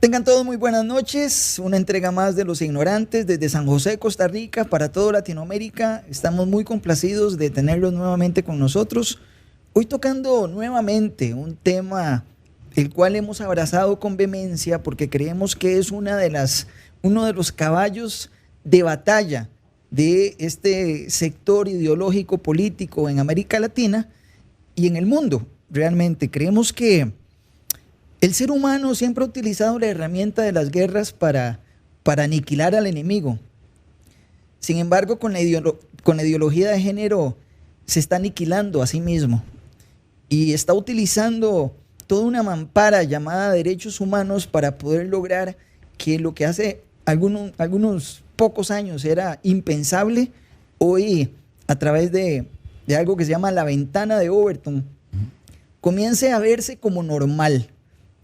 Tengan todos muy buenas noches, una entrega más de Los Ignorantes desde San José, Costa Rica, para toda Latinoamérica. Estamos muy complacidos de tenerlos nuevamente con nosotros. Hoy tocando nuevamente un tema el cual hemos abrazado con vehemencia porque creemos que es uno de los caballos de batalla de este sector ideológico político en América Latina y en el mundo. Realmente creemos que el ser humano siempre ha utilizado la herramienta de las guerras para aniquilar al enemigo. Sin embargo, con la ideología de género se está aniquilando a sí mismo y está utilizando toda una mampara llamada derechos humanos para poder lograr que lo que hace algunos pocos años era impensable, hoy a través de algo que se llama la ventana de Overton, comience a verse como normal.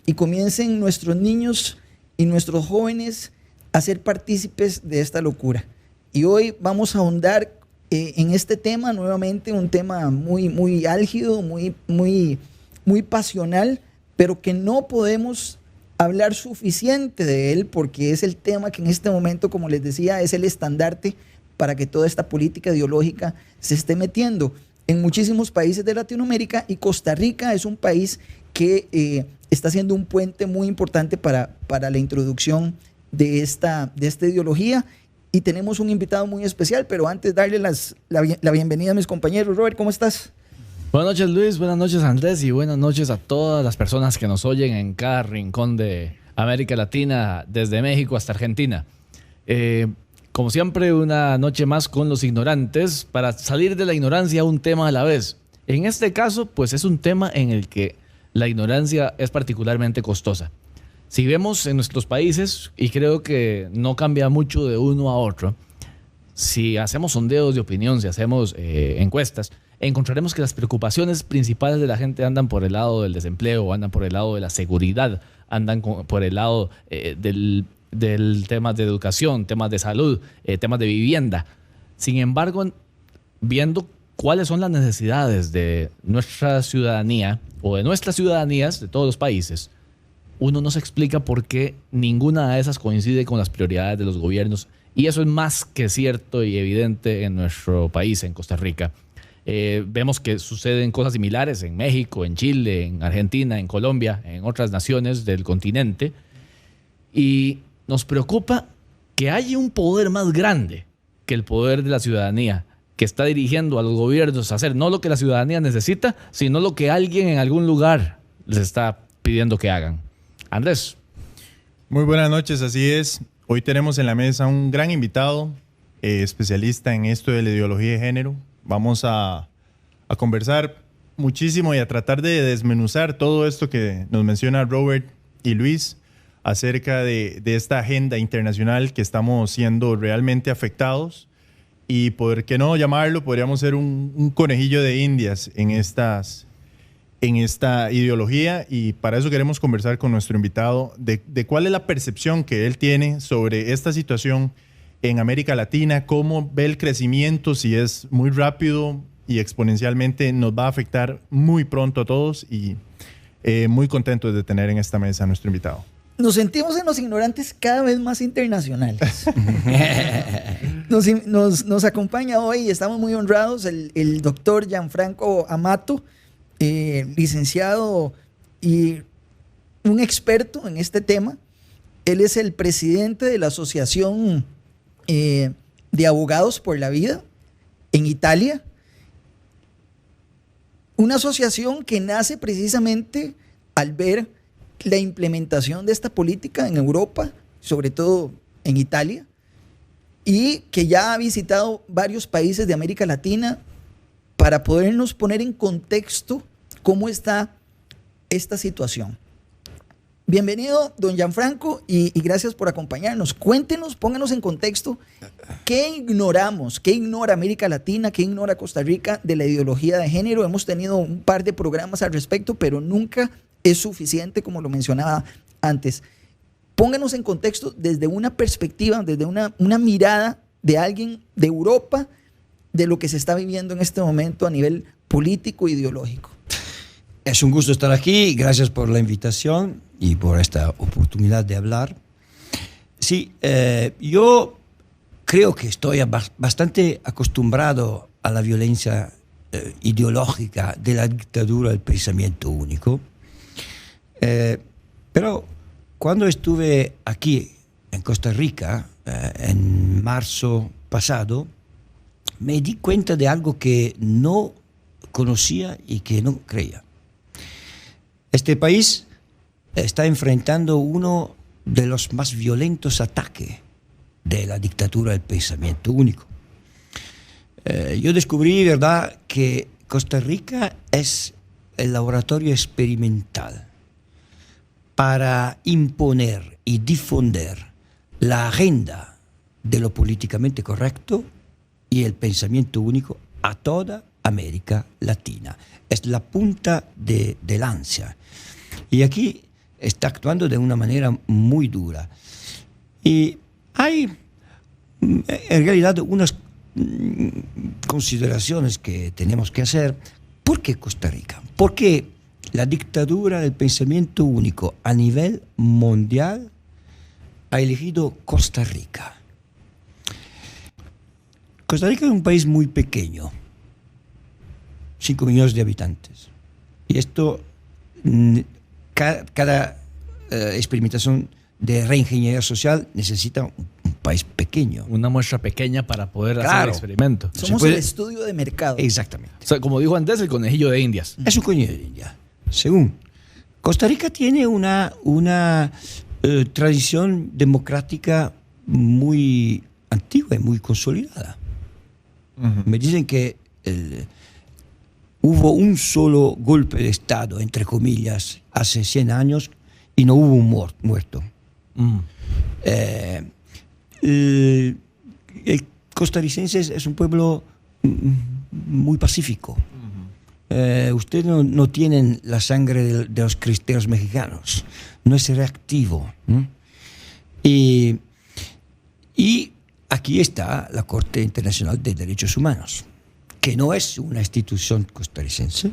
Y comiencen nuestros niños y nuestros jóvenes a ser partícipes de esta locura. Y hoy vamos a ahondar en este tema nuevamente, un tema muy, muy álgido, muy pasional, pero que no podemos hablar suficiente de él porque es el tema que en este momento, como les decía, es el estandarte para que toda esta política ideológica se esté metiendo en muchísimos países de Latinoamérica, y Costa Rica es un país que está siendo un puente muy importante para la introducción de esta ideología. Y tenemos un invitado muy especial, pero antes darle la bienvenida a mis compañeros. Robert, ¿cómo estás? Buenas noches, Luis, buenas noches, Andrés, y buenas noches a todas las personas que nos oyen en cada rincón de América Latina, desde México hasta Argentina. Como siempre, una noche más con Los Ignorantes para salir de la ignorancia a un tema a la vez. En este caso, pues es un tema en el que la ignorancia es particularmente costosa. Si vemos en nuestros países, y creo que no cambia mucho de uno a otro, si hacemos sondeos de opinión, si hacemos encuestas, encontraremos que las preocupaciones principales de la gente andan por el lado del desempleo, andan por el lado de la seguridad, andan por el lado del tema de educación, temas de salud, temas de vivienda. Sin embargo, viendo cuáles son las necesidades de nuestra ciudadanía o de nuestras ciudadanías de todos los países, uno no se explica por qué ninguna de esas coincide con las prioridades de los gobiernos, y eso es más que cierto y evidente en nuestro país, en Costa Rica. Vemos que suceden cosas similares en México, en Chile, en Argentina, en Colombia, en otras naciones del continente, y nos preocupa que haya un poder más grande que el poder de la ciudadanía, que está dirigiendo a los gobiernos a hacer no lo que la ciudadanía necesita, sino lo que alguien en algún lugar les está pidiendo que hagan. Andrés. Muy buenas noches, así es. Hoy tenemos en la mesa un gran invitado, especialista en esto de la ideología de género. Vamos a conversar muchísimo y a tratar de desmenuzar todo esto que nos menciona Robert y Luis acerca de esta agenda internacional que estamos siendo realmente afectados. Y por qué no llamarlo, podríamos ser un conejillo de indias en esta ideología, y para eso queremos conversar con nuestro invitado de cuál es la percepción que él tiene sobre esta situación en América Latina, cómo ve el crecimiento, si es muy rápido y exponencialmente nos va a afectar muy pronto a todos, y muy contentos de tener en esta mesa a nuestro invitado. Nos sentimos en Los Ignorantes cada vez más internacionales. Nos acompaña hoy, y estamos muy honrados, el doctor Gianfranco Amato, licenciado y un experto en este tema. Él es el presidente de la Asociación de Abogados por la Vida en Italia. Una asociación que nace precisamente al ver la implementación de esta política en Europa, sobre todo en Italia, y que ya ha visitado varios países de América Latina para podernos poner en contexto cómo está esta situación. Bienvenido, don Gianfranco, y gracias por acompañarnos. Cuéntenos, pónganos en contexto, ¿qué ignoramos? ¿Qué ignora América Latina? ¿Qué ignora Costa Rica de la ideología de género? Hemos tenido un par de programas al respecto, pero nunca es suficiente, como lo mencionaba antes. Pónganos en contexto desde una perspectiva, desde una mirada de alguien de Europa, de lo que se está viviendo en este momento a nivel político e ideológico. Es un gusto estar aquí. Gracias por la invitación y por esta oportunidad de hablar. Sí, yo creo que estoy bastante acostumbrado a la violencia ideológica de la dictadura del pensamiento único. Pero cuando estuve aquí en Costa Rica, en marzo pasado, me di cuenta de algo que no conocía y que no creía. Este país está enfrentando uno de los más violentos ataques de la dictadura del pensamiento único. Yo descubrí, ¿verdad?, que Costa Rica es el laboratorio experimental para imponer y difundir la agenda de lo políticamente correcto y el pensamiento único a toda América Latina. Es la punta de lanza. Y aquí está actuando de una manera muy dura. Y hay, en realidad, unas consideraciones que tenemos que hacer. ¿Por qué Costa Rica? ¿Por qué la dictadura del pensamiento único a nivel mundial ha elegido Costa Rica? Costa Rica es un país muy pequeño, 5 millones de habitantes. Y esto, cada experimentación de reingeniería social necesita un país pequeño. Una muestra pequeña para poder hacer el experimento. Somos el estudio de mercado. Exactamente. O sea, como dijo antes, el conejillo de Indias. Es un conejillo de India. Según, Costa Rica tiene una tradición democrática muy antigua y muy consolidada. Me dicen que hubo un solo golpe de Estado, entre comillas, hace 100 años y no hubo un muerto. El costarricense es un pueblo muy pacífico. Ustedes no tienen la sangre de los cristeros mexicanos. No es reactivo. Y aquí está la Corte Internacional de Derechos Humanos, que no es una institución costarricense,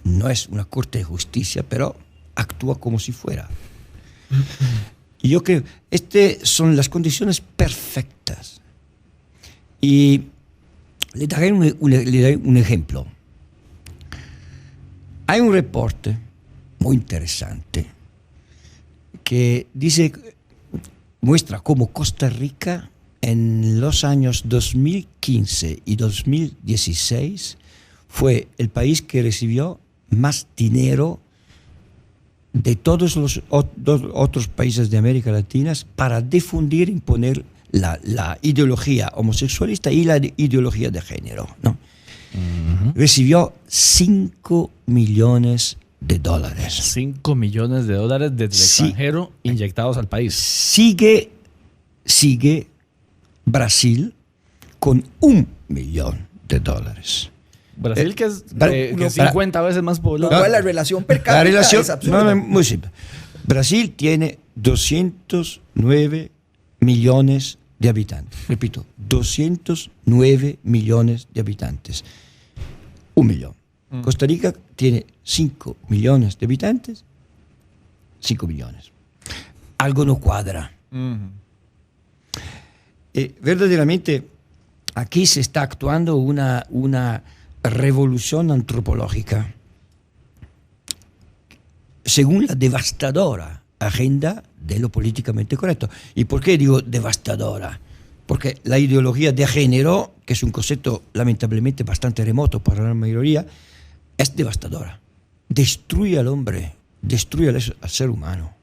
no es una corte de justicia, pero actúa como si fuera. Y yo creo que estas son las condiciones perfectas. Y le daré un ejemplo. Hay un reporte muy interesante que muestra cómo Costa Rica en los años 2015 y 2016 fue el país que recibió más dinero de todos los otros países de América Latina para difundir, imponer la ideología homosexualista y la ideología de género, ¿no? Recibió $5 millones. 5 millones de dólares desde el extranjero inyectados al país. Sigue Brasil con $1 millón. Brasil, que es 50 veces más poblado. La relación per cápita es absurda. Muy simple. Brasil tiene 209 millones de habitantes. Repito, 209 millones de habitantes. 1 millón. Costa Rica tiene 5 millones de habitantes. 5 millones. Algo no cuadra. Verdaderamente, aquí se está actuando una revolución antropológica según la devastadora agenda de lo políticamente correcto. ¿Y por qué digo devastadora? Porque la ideología de género, que es un concepto lamentablemente bastante remoto para la mayoría, es devastadora. Destruye al hombre, destruye al ser humano.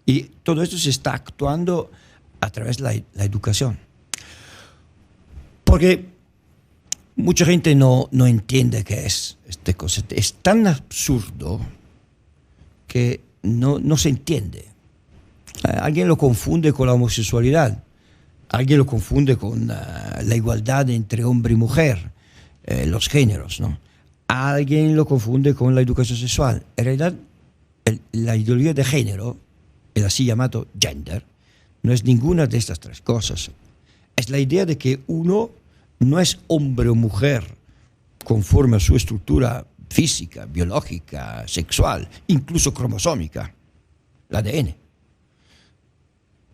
Y todo esto se está actuando a través de la educación. Porque mucha gente no entiende qué es este concepto. Es tan absurdo que no se entiende. Alguien lo confunde con la homosexualidad. Alguien lo confunde con la igualdad entre hombre y mujer, los géneros, ¿no? Alguien lo confunde con la educación sexual. En realidad, la ideología de género, el así llamado gender, no es ninguna de estas tres cosas. Es la idea de que uno no es hombre o mujer conforme a su estructura física, biológica, sexual, incluso cromosómica, el ADN,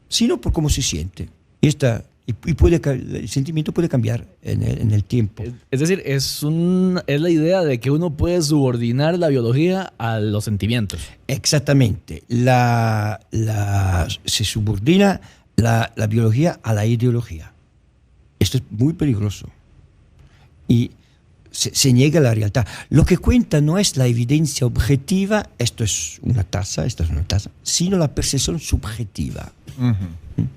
sino por cómo se siente. El sentimiento puede cambiar en el tiempo. Es decir, es la idea de que uno puede subordinar la biología a los sentimientos. Exactamente. Se subordina la biología a la ideología. Esto es muy peligroso. Y se niega la realidad. Lo que cuenta no es la evidencia objetiva, esto es una taza, sino la percepción subjetiva. Ujú.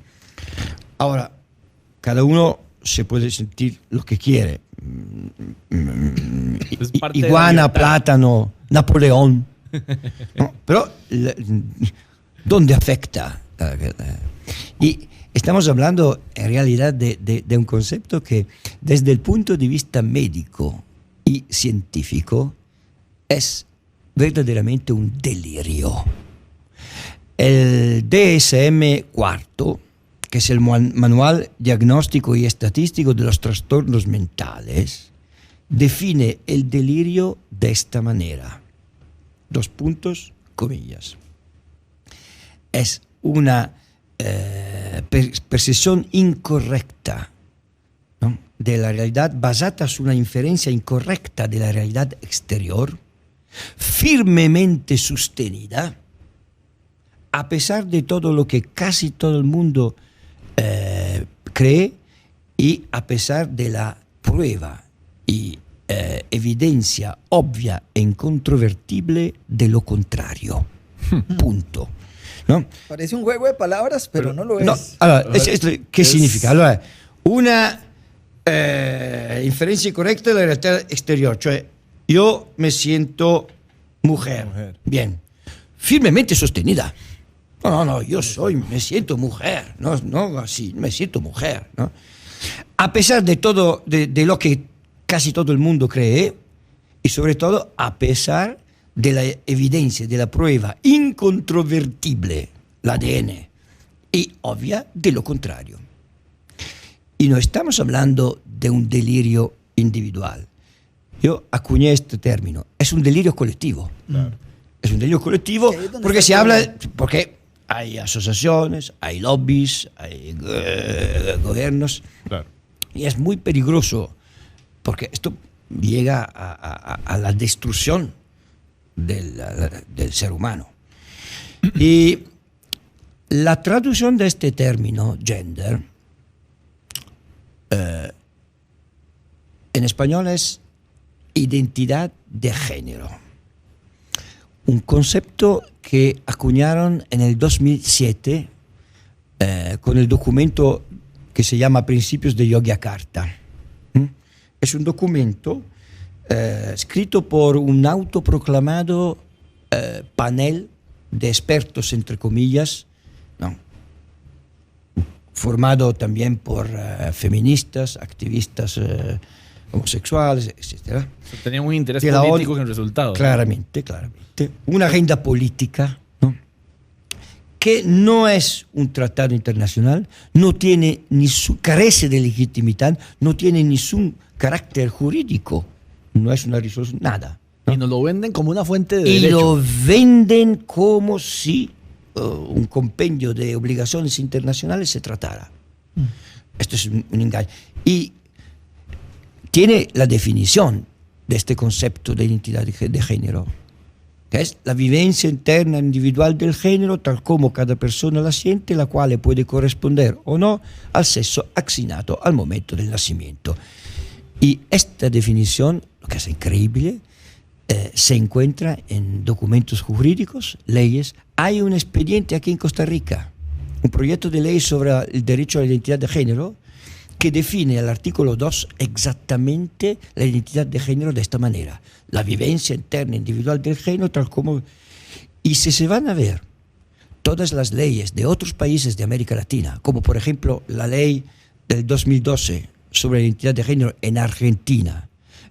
Ahora, cada uno se puede sentir lo que quiere. Es parte de la Iguana, libertad. plátano, Napoleón. ¿No? Pero, ¿dónde afecta? Y estamos hablando en realidad de un concepto que desde el punto de vista médico y científico es verdaderamente un delirio. El DSM-4, que es el Manual Diagnóstico y Estadístico de los Trastornos Mentales, define el delirio de esta manera. 2 puntos, comillas. Es una percepción incorrecta, ¿no?, de la realidad, basada su una inferencia incorrecta de la realidad exterior, firmemente sostenida, a pesar de todo lo que casi todo el mundo cree y a pesar de la prueba y evidencia obvia e incontrovertible de lo contrario. Punto. ¿No? Parece un juego de palabras, pero no lo es. No, allora, ¿qué Es- significa? Allora, una inferencia incorrecta de la realidad exterior, cioè yo me siento mujer. Bien, firmemente sostenida. No, yo me siento mujer, no así, me siento mujer, ¿no? A pesar de todo, de lo que casi todo el mundo cree, y sobre todo a pesar de la evidencia, de la prueba incontrovertible, el ADN, y obvia de lo contrario. Y no estamos hablando de un delirio individual. Yo acuñé este término, es un delirio colectivo. Es un delirio colectivo Que ahí es donde porque está se el habla, problema. porque hay asociaciones, hay lobbies, hay gobiernos, Claro. y es muy peligroso porque esto llega a la destrucción del ser humano. Y la traducción de este término, gender, en español es identidad de género. Un concepto que acuñaron en el 2007 con el documento que se llama Principios de Yogyakarta. Es un documento escrito por un autoproclamado panel de expertos, entre comillas, ¿no?, formado también por feministas, activistas homosexuales, etc. Tenía un interés De la político ONU. en el resultado. Claramente. Una agenda política, ¿no?, que no es un tratado internacional, no tiene carece de legitimidad, no tiene ningún carácter jurídico, no es una resolución, nada. ¿no? Y nos lo venden como una fuente de Y derecho. lo venden como si un compendio de obligaciones internacionales se tratara. Esto es un engaño. Y tiene la definición de este concepto de identidad de género, que es la vivencia interna individual del género tal como cada persona la siente, la cual puede corresponder o no al sexo asignato al momento del nacimiento. Y esta definición, lo que es increíble, se encuentra en documentos jurídicos, leyes. Hay un expediente aquí en Costa Rica, un proyecto de ley sobre el derecho a la identidad de género, que define el artículo 2 exactamente la identidad de género de esta manera. La vivencia interna individual del género tal como... Y si se van a ver todas las leyes de otros países de América Latina, como por ejemplo la ley del 2012 sobre la identidad de género en Argentina,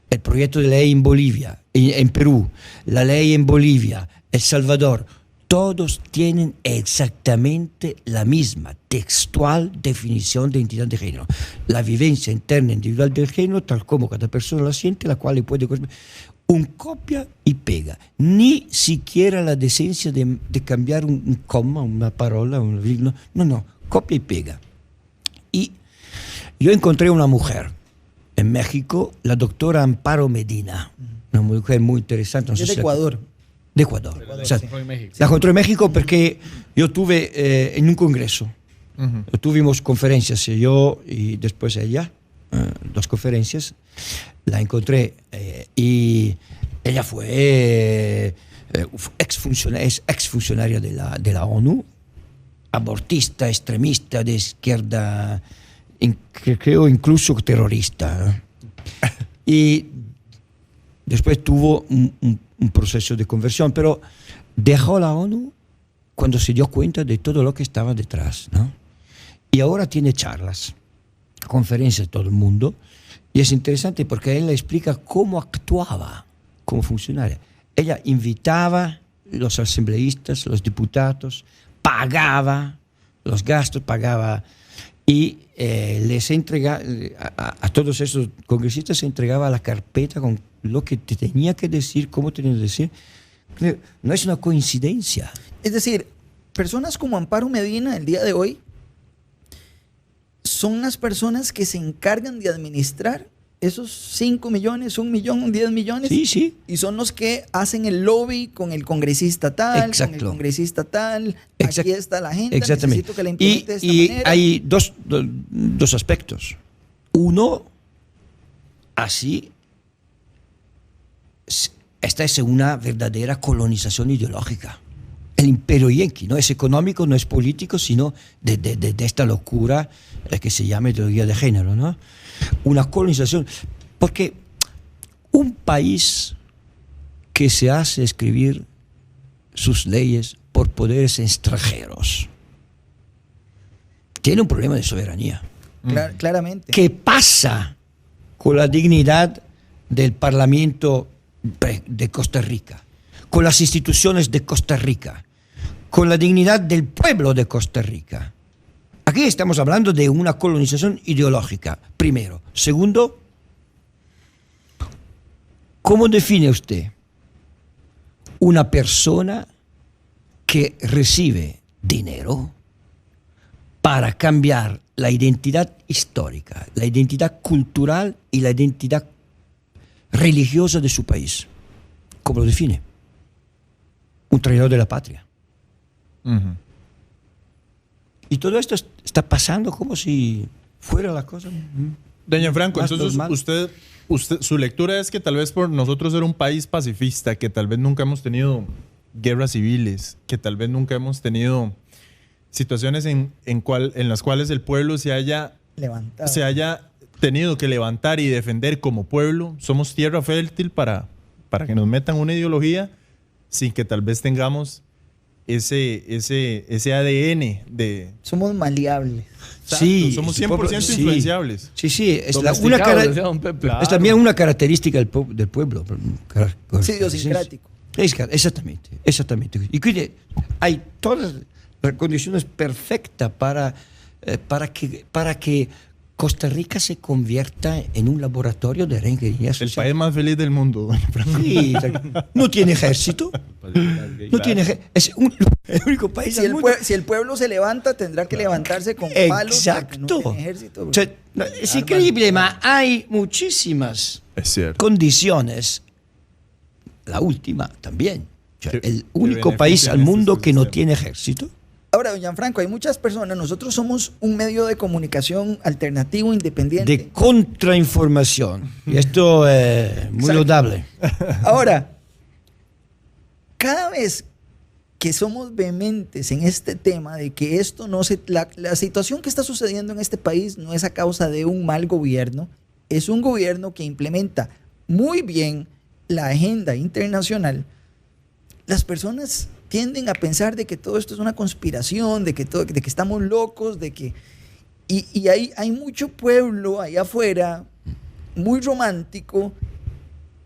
el proyecto de ley en Bolivia, en Perú, la ley en Bolivia, El Salvador, todos tienen exactamente la misma textual definición de identidad de género. La vivencia interna individual del género, tal como cada persona la siente, la cual le puede... un copia y pega. Ni siquiera la decencia de cambiar un coma, una parola, un virgula. No, copia y pega. Y yo encontré una mujer en México, la doctora Amparo Medina, una mujer muy interesante. No sé Es de si Ecuador. De Ecuador. O sea, Sí. En México. la encontré en México porque yo tuve en un congreso, tuvimos conferencias, yo y después ella, 2 conferencias, la encontré y ella fue es exfuncionaria de la ONU, abortista, extremista, de izquierda, creo incluso terrorista. Y después tuvo un proceso de conversión, pero dejó la ONU cuando se dio cuenta de todo lo que estaba detrás, ¿no? Y ahora tiene charlas, conferencias de todo el mundo, y es interesante porque él le explica cómo actuaba como funcionaria. Ella invitaba los asambleístas, los diputados, pagaba los gastos, pagaba y les entregaba a todos esos congresistas, se entregaba la carpeta con lo que te tenía que decir, cómo tenía que decir. No es una coincidencia. Es decir, personas como Amparo Medina el día de hoy son las personas que se encargan de administrar esos 5 millones, 1 millón, 10 millones. Sí, sí. Y son los que hacen el lobby con el congresista tal, Exacto. con el congresista tal. Exacto. Aquí está la agenda, Exactamente. necesito que la implemente de esta Y manera. hay dos aspectos. Uno, así, esta es una verdadera colonización ideológica. El imperio yanqui no es económico, no es político, sino de esta locura que se llama ideología de género, ¿no? Una colonización. Porque un país que se hace escribir sus leyes por poderes extranjeros tiene un problema de soberanía. Claramente. ¿Qué pasa con la dignidad del Parlamento de Costa Rica, con las instituciones de Costa Rica, con la dignidad del pueblo de Costa Rica? Aquí estamos hablando de una colonización ideológica, primero. Segundo, ¿cómo define usted una persona que recibe dinero para cambiar la identidad histórica, la identidad cultural y la identidad religiosa de su país? ¿Cómo lo define? Un traidor de la patria. Y todo esto está pasando como si fuera la cosa. Doña Franco, Más entonces normal. usted, su lectura es que tal vez por nosotros ser un país pacifista, que tal vez nunca hemos tenido guerras civiles, que tal vez nunca hemos tenido situaciones en las cuales el pueblo se haya tenido que levantar y defender como pueblo, somos tierra fértil para que nos metan una ideología sin que tal vez tengamos ese ADN de... Somos maleables. Sí, somos el pueblo- 100% sí. influenciables. Sí, es, Domesticado, decía don Pepe. es también una característica del pueblo. Sí, idiosincrático. Exactamente. Y cuide, hay todas las condiciones perfectas para que Costa Rica se convierta en un laboratorio de reingeniería El social. país más feliz del mundo, doña Franco. Sí, no tiene ejército. No tiene es el único país del mundo. Si el pueblo se levanta, tendrá que levantarse con palos. porque Exacto. No tiene ejército. O sea, es increíble, pero hay muchísimas Es cierto. condiciones. La última también. O sea, Que- el que único benefician país al este mundo que no sistema. tiene ejército. Ahora, doña Franco, hay muchas personas. Nosotros somos un medio de comunicación alternativo, independiente. De contrainformación. Y esto es muy Exacto. laudable. Ahora, cada vez que somos vehementes en este tema de que esto no se... La situación que está sucediendo en este país no es a causa de un mal gobierno, es un gobierno que implementa muy bien la agenda internacional. Las personas tienden a pensar de que todo esto es una conspiración, de que estamos locos, de que... Y hay mucho pueblo allá afuera, muy romántico,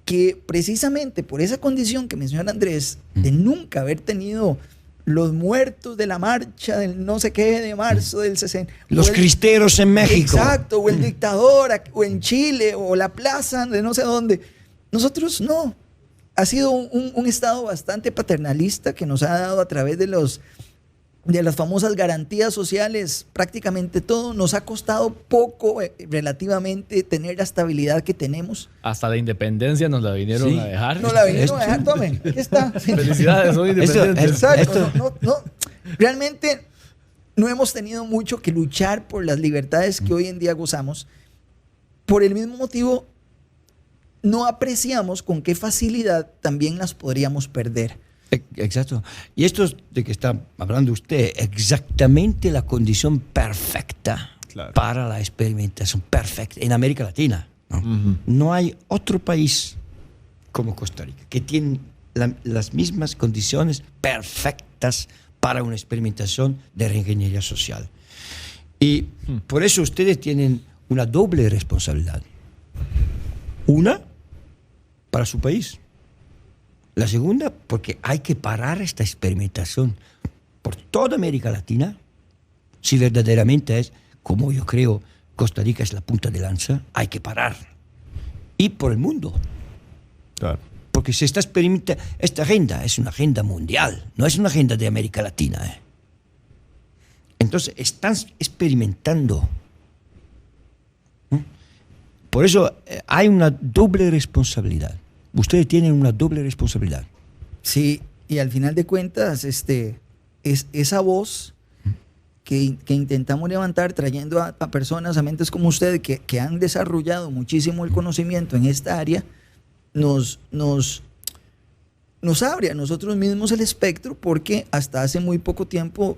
que precisamente por esa condición que menciona Andrés, de nunca haber tenido los muertos de la marcha del no sé qué de marzo del 60. Los cristeros en México. Exacto, o el dictador, o en Chile, o la plaza de no sé dónde. Nosotros no. ha sido un Estado bastante paternalista que nos ha dado a través de las famosas garantías sociales prácticamente todo. Nos ha costado poco relativamente tener la estabilidad que tenemos. Hasta la independencia nos la vinieron a dejar. Nos la vinieron a dejar, tomen, aquí está. Felicidades, soy independiente. Exacto. No, realmente no hemos tenido mucho que luchar por las libertades que hoy en día gozamos. Por el mismo motivo, no apreciamos con qué facilidad también las podríamos perder. Exacto. Y esto es de que está hablando usted, exactamente la condición perfecta para la experimentación perfecta en América Latina. ¿No? No hay otro país como Costa Rica que tiene las mismas condiciones perfectas para una experimentación de reingeniería social. Y por eso ustedes tienen una doble responsabilidad. Una, para su país. La segunda, porque hay que parar esta experimentación por toda América Latina, si verdaderamente es, como yo creo, Costa Rica es la punta de lanza, hay que parar. Y por el mundo. Claro. Porque se está experimentando, esta agenda es una agenda mundial, no es una agenda de América Latina. Entonces, están experimentando. Por eso hay una doble responsabilidad. Ustedes tienen una doble responsabilidad. Sí, y al final de cuentas, es esa voz que intentamos levantar trayendo a personas, a mentes como usted, que han desarrollado muchísimo el conocimiento en esta área, nos abre a nosotros mismos el espectro, porque hasta hace muy poco tiempo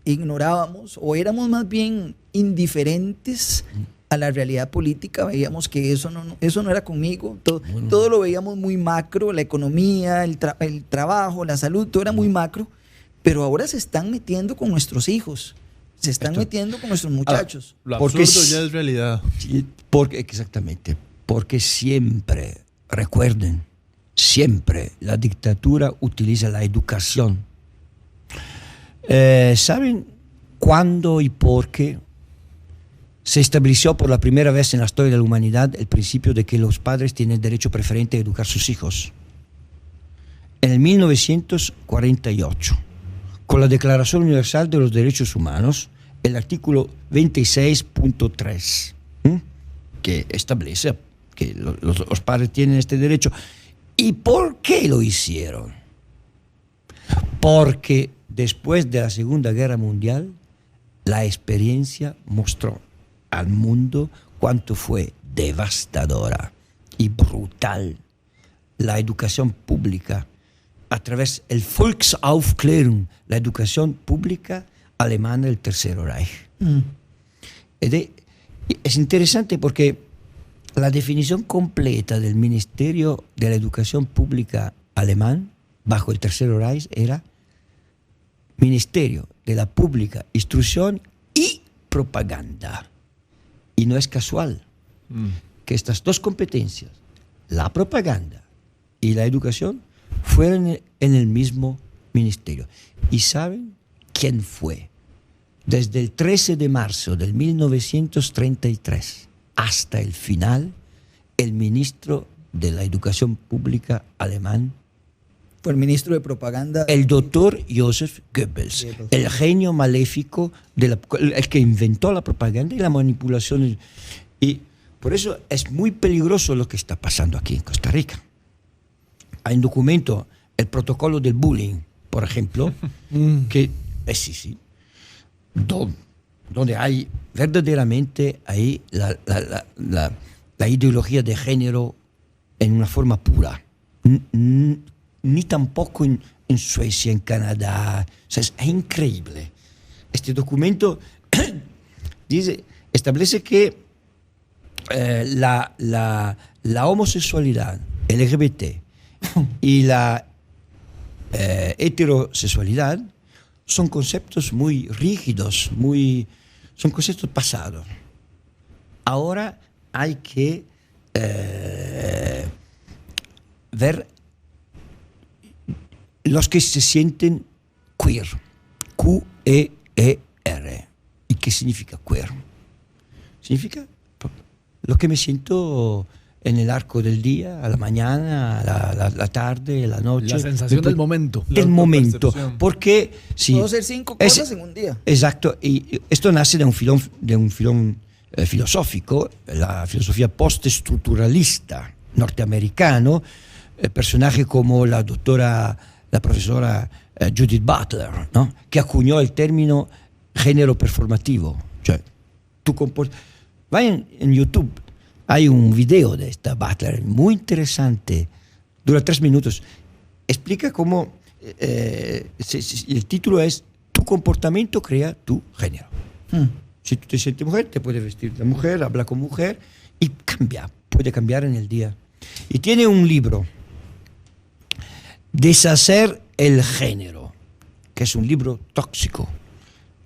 ignorábamos o éramos más bien indiferentes a la realidad política. Veíamos que eso no era conmigo, todo lo veíamos muy macro, la economía, el trabajo, la salud, todo era muy macro, pero ahora se están metiendo con nuestros hijos, se están metiendo con nuestros muchachos. Lo absurdo ya es realidad. Exactamente, porque siempre, recuerden, siempre la dictadura utiliza la educación. ¿Saben cuándo y por qué se estableció por la primera vez en la historia de la humanidad el principio de que los padres tienen derecho preferente a educar a sus hijos? En el 1948, con la Declaración Universal de los Derechos Humanos, el artículo 26.3, que establece que los padres tienen este derecho. ¿Y por qué lo hicieron? Porque después de la Segunda Guerra Mundial, la experiencia mostró al mundo cuánto fue devastadora y brutal la educación pública a través del Volksaufklärung, la educación pública alemana del Tercer Reich. Es interesante porque la definición completa del Ministerio de la Educación Pública alemán bajo el Tercer Reich era Ministerio de la Pública Instrucción y Propaganda. Y no es casual que estas dos competencias, la propaganda y la educación, fueron en el mismo ministerio. ¿Y saben quién fue? Desde el 13 de marzo de 1933 hasta el final, el ministro de la Educación Pública alemán Fue el ministro de propaganda. El doctor Joseph Goebbels, el genio maléfico, el que inventó la propaganda y la manipulación. Y por eso es muy peligroso lo que está pasando aquí en Costa Rica. Hay un documento, el protocolo del bullying, por ejemplo, que sí, donde hay verdaderamente ahí la ideología de género en una forma pura. Ni tampoco en Suecia, en Canadá. O sea, es increíble. Este documento establece que la homosexualidad, LGBT, y la heterosexualidad son conceptos muy rígidos, son conceptos pasados. Ahora hay que ver los que se sienten queer, Q-E-E-R. ¿Y qué significa queer? Significa lo que me siento en el arco del día, a la mañana, a la tarde, a la noche. La sensación del momento. Del momento. Porque si Puedo hacer 5 cosas en un día. Exacto, y esto nace de un filón filosófico, la filosofía postestructuralista norteamericano, personajes como la profesora Judith Butler, ¿no? Que acuñó el término género performativo. Cioè, vayan en YouTube, hay un video de esta Butler muy interesante, dura 3 minutos, explica cómo el título es Tu comportamiento crea tu género. Si tú te sientes mujer, te puedes vestir de mujer, hablar con mujer y puede cambiar en el día. Y tiene un libro, Deshacer el género, que es un libro tóxico.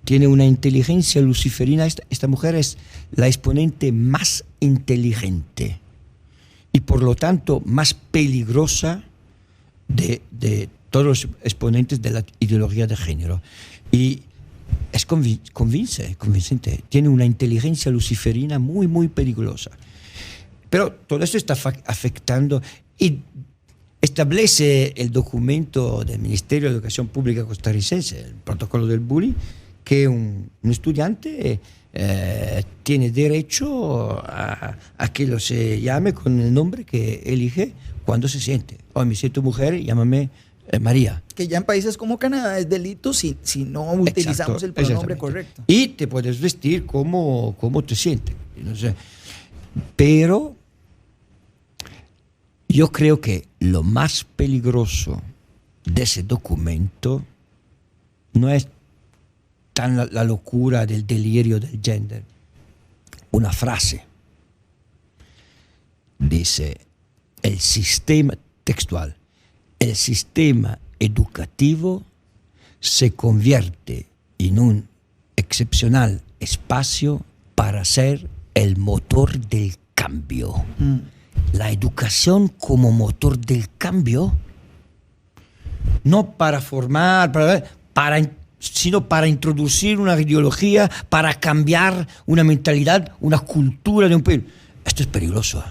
Tiene una inteligencia luciferina. Esta mujer es la exponente más inteligente y por lo tanto más peligrosa de todos los exponentes de la ideología de género. Y es convincente. Tiene una inteligencia luciferina muy, muy peligrosa. Pero todo eso está afectando y establece el documento del Ministerio de Educación Pública costarricense, el protocolo del bullying, que un estudiante tiene derecho a que lo se llame con el nombre que elige cuando se siente. Hoy me siento mujer, llámame María. Que ya en países como Canadá es delito si no utilizamos el pronombre correcto. Y te puedes vestir como te sientes. No sé. Pero yo creo que lo más peligroso de ese documento no es tan la locura del delirio del gender. Una frase dice, el sistema textual, el sistema educativo se convierte en un excepcional espacio para ser el motor del cambio. La educación como motor del cambio, no para formar, sino para introducir una ideología, para cambiar una mentalidad, una cultura de un país. Esto es peligroso.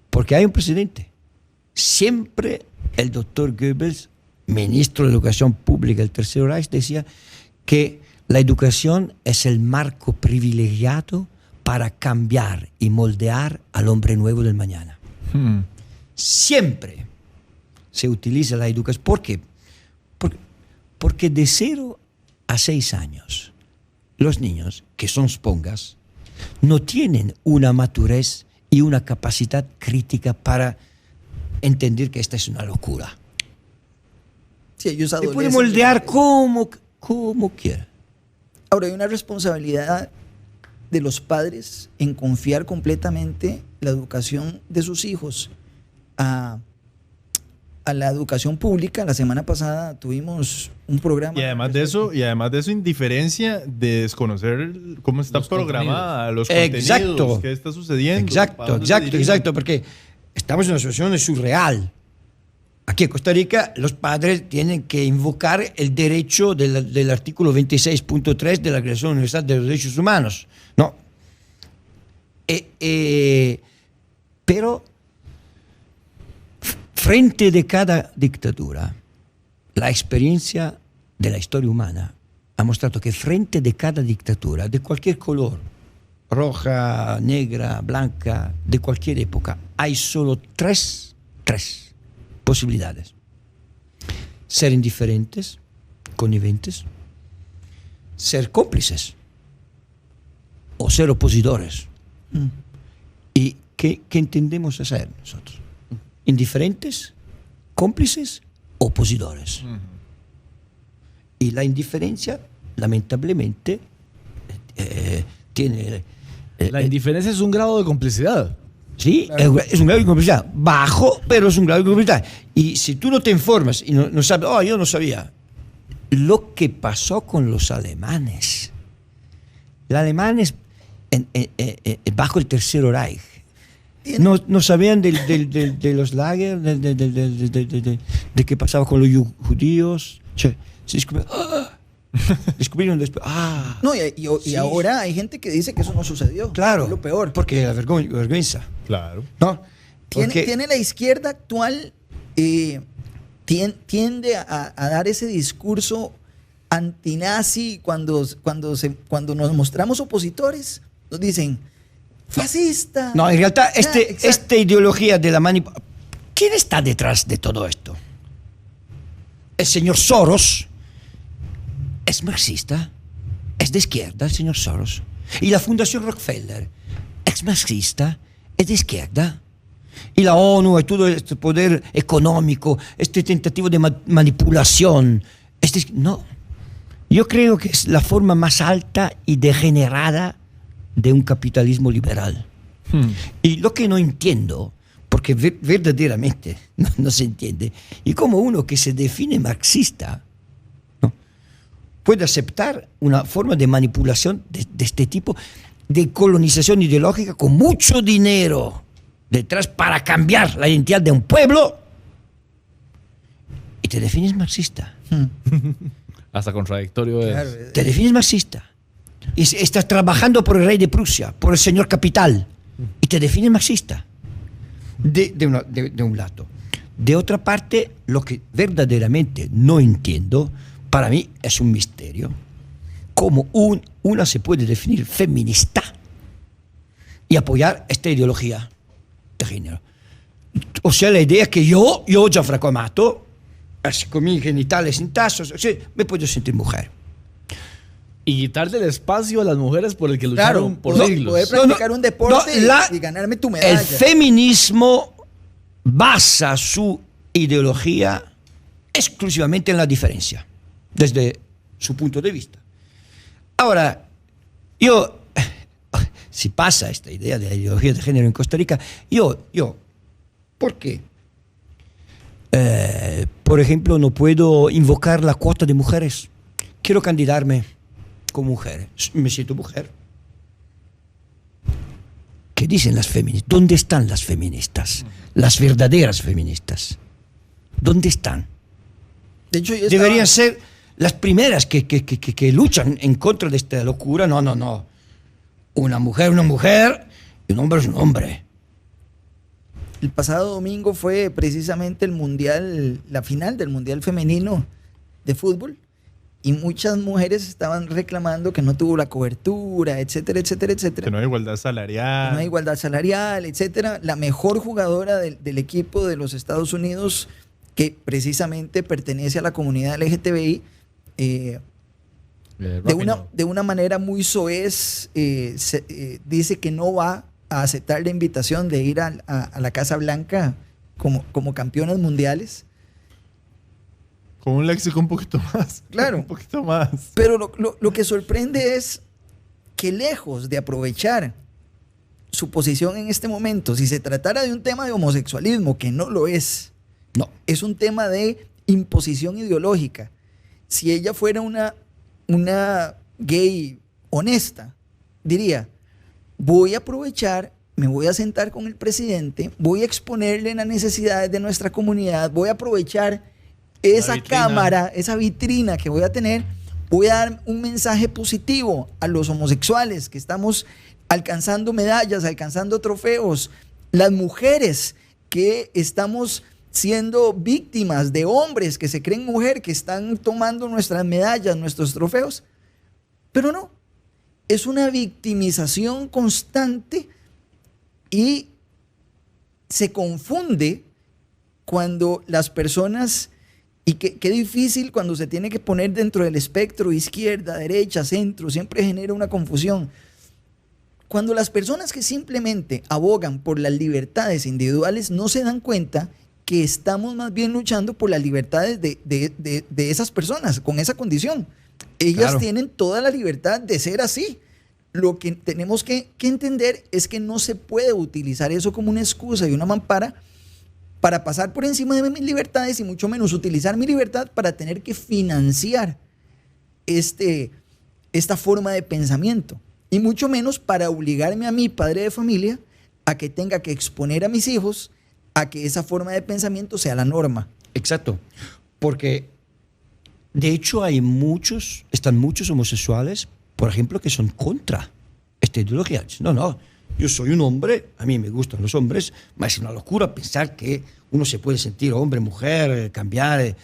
Porque hay un presidente. Siempre el doctor Goebbels, ministro de Educación Pública del Tercer Reich, decía que la educación es el marco privilegiado para cambiar y moldear al hombre nuevo del mañana. Siempre se utiliza la educación. ¿Por qué? Porque de 0 a 6 años, los niños, que son esponjas, no tienen una madurez y una capacidad crítica para entender que esta es una locura. Sí, ellos se puede moldear como quiera. Ahora, hay una responsabilidad de los padres en confiar completamente la educación de sus hijos a la educación pública. La semana pasada tuvimos un programa. Y además de eso, indiferencia de desconocer cómo está programada, los contenidos, qué está sucediendo. Exacto, porque estamos en una situación surreal. Aquí en Costa Rica los padres tienen que invocar el derecho del artículo 26.3 de la Declaración Universal de los Derechos Humanos. No. Pero frente de cada dictadura, la experiencia de la historia humana ha mostrado que frente de cada dictadura, de cualquier color, roja, negra, blanca, de cualquier época, hay solo tres posibilidades. Ser indiferentes, conniventes, ser cómplices o ser opositores. ¿Y qué entendemos hacer nosotros? Indiferentes, cómplices, opositores. Y la indiferencia, lamentablemente, tiene... la indiferencia es un grado de complicidad. Sí, claro. Es un grado de complicidad. Bajo, pero es un grado de complicidad. Y si tú no te informas y no sabes, yo no sabía. Lo que pasó con los alemanes. Los alemanes bajo el Tercer Reich no sabían de los lagers, de qué pasaba con los judíos. Se descubrió, Descubrieron después. Ah, No, y sí. ahora hay gente que dice que eso no sucedió. Claro. Es lo peor. Porque la vergüenza. Claro. ¿No? Porque- Tiene la izquierda actual, tiende a dar ese discurso antinazi cuando nos mostramos opositores. Nos dicen, fascista. No, en realidad, Exacto. esta ideología de la manipulación. ¿Quién está detrás de todo esto? El señor Soros es marxista, es de izquierda el señor Soros. Y la Fundación Rockefeller es marxista, es de izquierda. Y la ONU y todo este poder económico, este tentativo de manipulación. No, yo creo que es la forma más alta y degenerada de un capitalismo liberal. Y lo que no entiendo, porque verdaderamente no se entiende, y como uno que se define marxista, ¿no?, puede aceptar una forma de manipulación de este tipo, de colonización ideológica con mucho dinero detrás para cambiar la identidad de un pueblo, y te defines marxista. Hasta contradictorio es. Claro, Te defines marxista. Y estás trabajando por el rey de Prusia, por el señor capital, y te defines marxista. De un lado. De otra parte, lo que verdaderamente no entiendo, para mí es un misterio, cómo una se puede definir feminista y apoyar esta ideología de género. O sea, la idea que yo Gianfranco Amato, con mis genitales intactos, me puedo sentir mujer. Y quitarle el espacio a las mujeres por el que lucharon claro, por siglos. poder practicar un deporte y ganarme tu medalla. El feminismo basa su ideología exclusivamente en la diferencia, desde su punto de vista. Ahora, si pasa esta idea de la ideología de género en Costa Rica, ¿por qué? Por ejemplo, no puedo invocar la cuota de mujeres. Quiero candidarme como mujer. Me siento mujer. ¿Qué dicen las feministas? ¿Dónde están las feministas? Las verdaderas feministas. ¿Dónde están? De hecho, yo Deberían ser las primeras que luchan en contra de esta locura. No. Una mujer y un hombre es un hombre. El pasado domingo fue precisamente el mundial, la final del mundial femenino de fútbol, y muchas mujeres estaban reclamando que no tuvo la cobertura, etcétera, etcétera, etcétera. Que no hay igualdad salarial. Que no hay igualdad salarial, etcétera. La mejor jugadora del equipo de los Estados Unidos, que precisamente pertenece a la comunidad LGTBI, de una manera muy soez, dice que no va a aceptar la invitación de ir a la Casa Blanca como campeonas mundiales. Con un léxico un poquito más. Claro. Un poquito más. Pero lo que sorprende es que, lejos de aprovechar su posición en este momento, si se tratara de un tema de homosexualismo, que no lo es, No. es un tema de imposición ideológica. Si ella fuera una gay honesta, diría: voy a aprovechar, me voy a sentar con el presidente, voy a exponerle las necesidades de nuestra comunidad, voy a aprovechar esa vitrina. cámara, esa vitrina que voy a tener, voy a dar un mensaje positivo a los homosexuales que estamos alcanzando medallas, alcanzando trofeos, las mujeres que estamos siendo víctimas de hombres que se creen mujer, que están tomando nuestras medallas, nuestros trofeos. Pero no, es una victimización constante y se confunde cuando las personas, y qué difícil cuando se tiene que poner dentro del espectro, izquierda, derecha, centro, siempre genera una confusión. Cuando las personas que simplemente abogan por las libertades individuales no se dan cuenta que estamos más bien luchando por las libertades de esas personas con esa condición. Ellas Claro. tienen toda la libertad de ser así. Lo que tenemos que entender es que no se puede utilizar eso como una excusa y una mampara para pasar por encima de mis libertades, y mucho menos utilizar mi libertad para tener que financiar esta forma de pensamiento, y mucho menos para obligarme a mí, padre de familia, a que tenga que exponer a mis hijos a que esa forma de pensamiento sea la norma. Exacto. Porque De hecho, están muchos homosexuales, por ejemplo, que son contra esta ideología. No, yo soy un hombre, a mí me gustan los hombres, pero es una locura pensar que uno se puede sentir hombre, mujer, cambiar.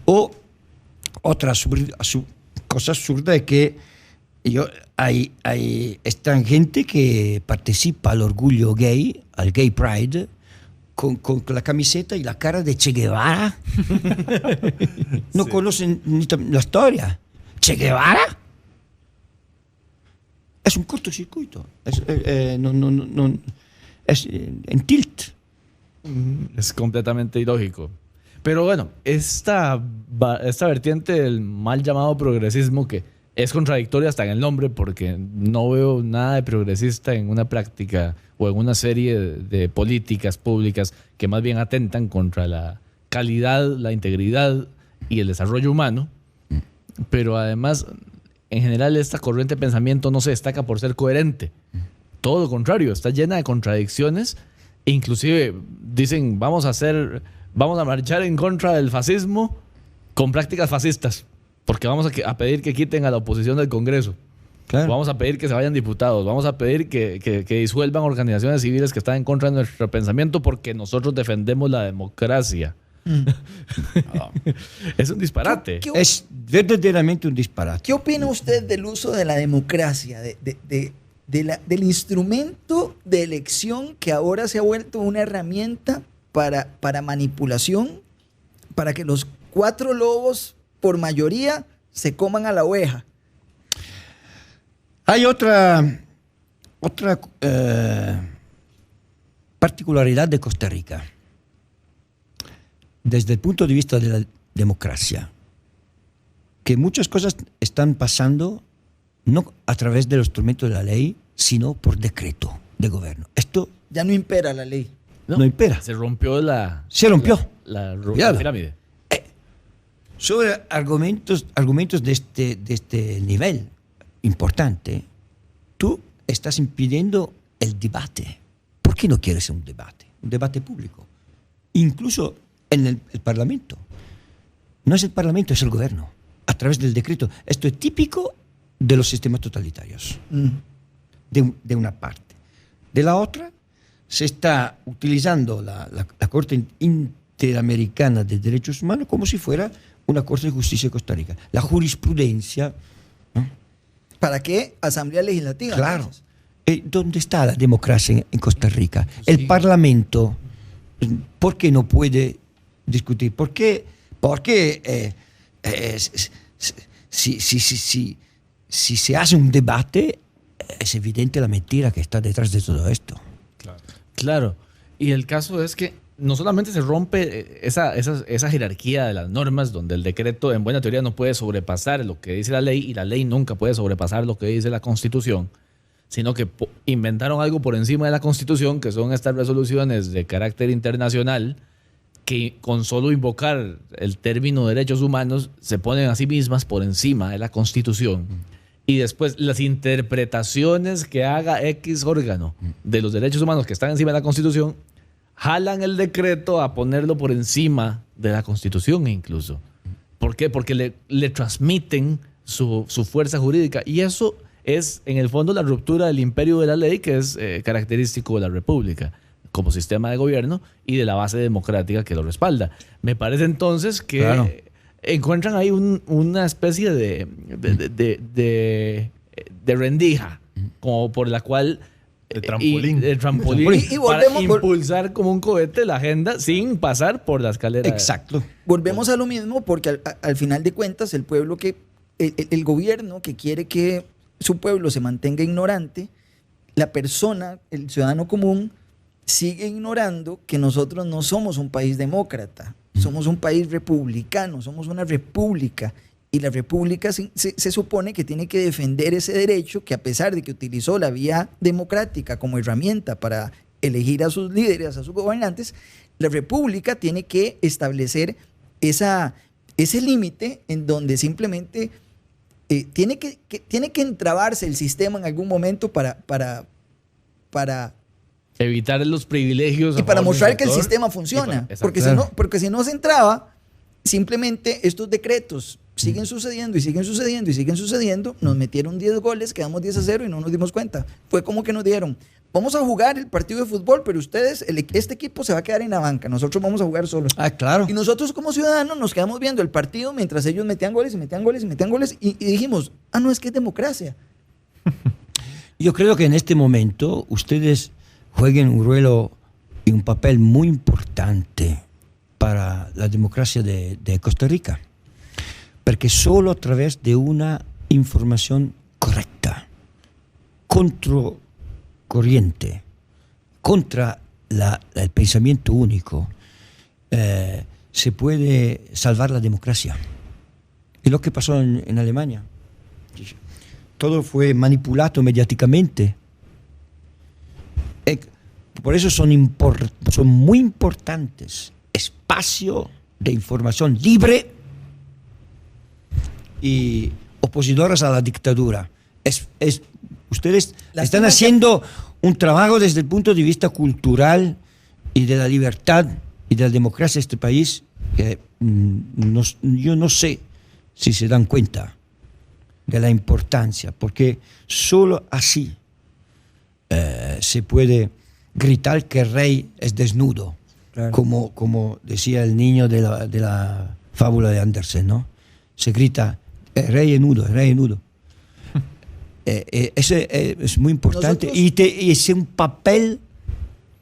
O otra cosa absurda es que hay gente que participa al orgullo gay, al Gay Pride, con la camiseta y la cara de Che Guevara. No conocen ni la historia. Che Guevara es un cortocircuito. Es en tilt. Es completamente ilógico. Pero bueno, esta vertiente del mal llamado progresismo, que es contradictoria hasta en el nombre, porque no veo nada de progresista en una práctica o en una serie de políticas públicas que más bien atentan contra la calidad, la integridad y el desarrollo humano. Pero además, en general, esta corriente de pensamiento no se destaca por ser coherente. Todo lo contrario, está llena de contradicciones. E inclusive dicen, vamos a marchar en contra del fascismo con prácticas fascistas, porque vamos a pedir que quiten a la oposición del Congreso. Claro. Vamos a pedir que se vayan diputados, vamos a pedir que disuelvan organizaciones civiles que están en contra de nuestro pensamiento porque nosotros defendemos la democracia. Es un disparate. Es verdaderamente un disparate. ¿Qué opina usted del uso de la democracia, del instrumento de elección que ahora se ha vuelto una herramienta para manipulación, para que los 4 lobos por mayoría se coman a la oveja? Hay otra particularidad de Costa Rica. Desde el punto de vista de la democracia, que muchas cosas están pasando no a través del instrumento de la ley, sino por decreto de gobierno. Esto ya no impera la ley. No impera. Se rompió la pirámide. Sobre argumentos de este nivel importante, tú estás impidiendo el debate. ¿Por qué no quieres un debate? Un debate público. Incluso en el Parlamento. No es el Parlamento, es el gobierno. A través del decreto. Esto es típico de los sistemas totalitarios. De una parte. De la otra, se está utilizando la Corte Interamericana de Derechos Humanos como si fuera una Corte de Justicia de Costa Rica. La jurisprudencia, ¿no? ¿Para qué? Asamblea Legislativa. Claro. ¿Dónde está la democracia en Costa Rica? Sí. El Parlamento, ¿por qué no puede discutir? Porque si se hace un debate, es evidente la mentira que está detrás de todo esto. Claro. Y el caso es que no solamente se rompe esa jerarquía de las normas, donde el decreto en buena teoría no puede sobrepasar lo que dice la ley y la ley nunca puede sobrepasar lo que dice la Constitución, sino que inventaron algo por encima de la Constitución, que son estas resoluciones de carácter internacional que con solo invocar el término derechos humanos se ponen a sí mismas por encima de la Constitución. Y después las interpretaciones que haga X órgano de los derechos humanos que están encima de la Constitución jalan el decreto a ponerlo por encima de la Constitución incluso. ¿Por qué? Porque le transmiten su fuerza jurídica. Y eso es, en el fondo, la ruptura del imperio de la ley, que es característico de la República como sistema de gobierno y de la base democrática que lo respalda. Me parece entonces que encuentran ahí una especie de rendija, como por la cual... De trampolín. De trampolín. Y volvemos para impulsar como un cohete la agenda sin pasar por la escalera. Exacto. Volvemos a lo mismo porque al final de cuentas el gobierno que quiere que su pueblo se mantenga ignorante, la persona, el ciudadano común, sigue ignorando que nosotros no somos un país demócrata, somos un país republicano, somos una república. Y la república se supone que tiene que defender ese derecho que, a pesar de que utilizó la vía democrática como herramienta para elegir a sus líderes, a sus gobernantes, la república tiene que establecer ese límite en donde simplemente tiene que entrabarse el sistema en algún momento para evitar los privilegios y para mostrar que el sistema funciona. Porque si no se entraba, simplemente estos decretos siguen sucediendo y siguen sucediendo y siguen sucediendo. Nos metieron 10 goles, quedamos 10-0 y no nos dimos cuenta. Fue como que nos dieron: vamos a jugar el partido de fútbol, pero ustedes, este equipo se va a quedar en la banca, nosotros vamos a jugar solos. Ah, claro. Y nosotros como ciudadanos nos quedamos viendo el partido mientras ellos metían goles y metían goles y metían goles y dijimos: ah, no, es que es democracia. Yo creo que en este momento ustedes jueguen un rol y un papel muy importante para la democracia de Costa Rica, porque solo a través de una información correcta, corriente, contra el pensamiento único, se puede salvar la democracia. Y lo que pasó en Alemania. Todo fue manipulado mediáticamente. Por eso son muy importantes espacio de información libre y opositoras a la dictadura. Ustedes están haciendo un trabajo desde el punto de vista cultural y de la libertad y de la democracia de este país que yo no sé si se dan cuenta de la importancia, porque solo así se puede gritar que el rey es desnudo, claro. como decía el niño de la fábula de Andersen, ¿no? Se grita: el rey es nudo, el rey es nudo. Ese es muy importante. Y es un papel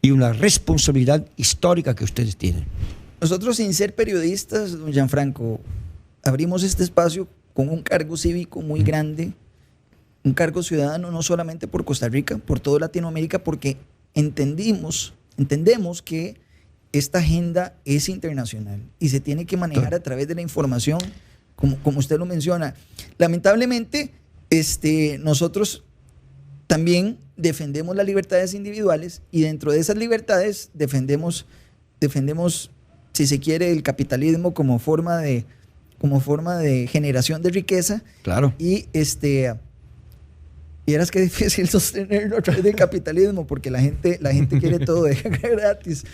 y una responsabilidad histórica que ustedes tienen. Nosotros, sin ser periodistas, don Gianfranco, abrimos este espacio con un cargo cívico muy grande, un cargo ciudadano no solamente por Costa Rica, por toda Latinoamérica, porque entendemos que esta agenda es internacional y se tiene que manejar a través de la información, como usted lo menciona. Lamentablemente, nosotros también defendemos las libertades individuales y dentro de esas libertades defendemos, si se quiere, el capitalismo como forma de generación de riqueza. Claro. Y vieras que difícil sostenerlo a través del capitalismo, porque la gente quiere todo de gratis.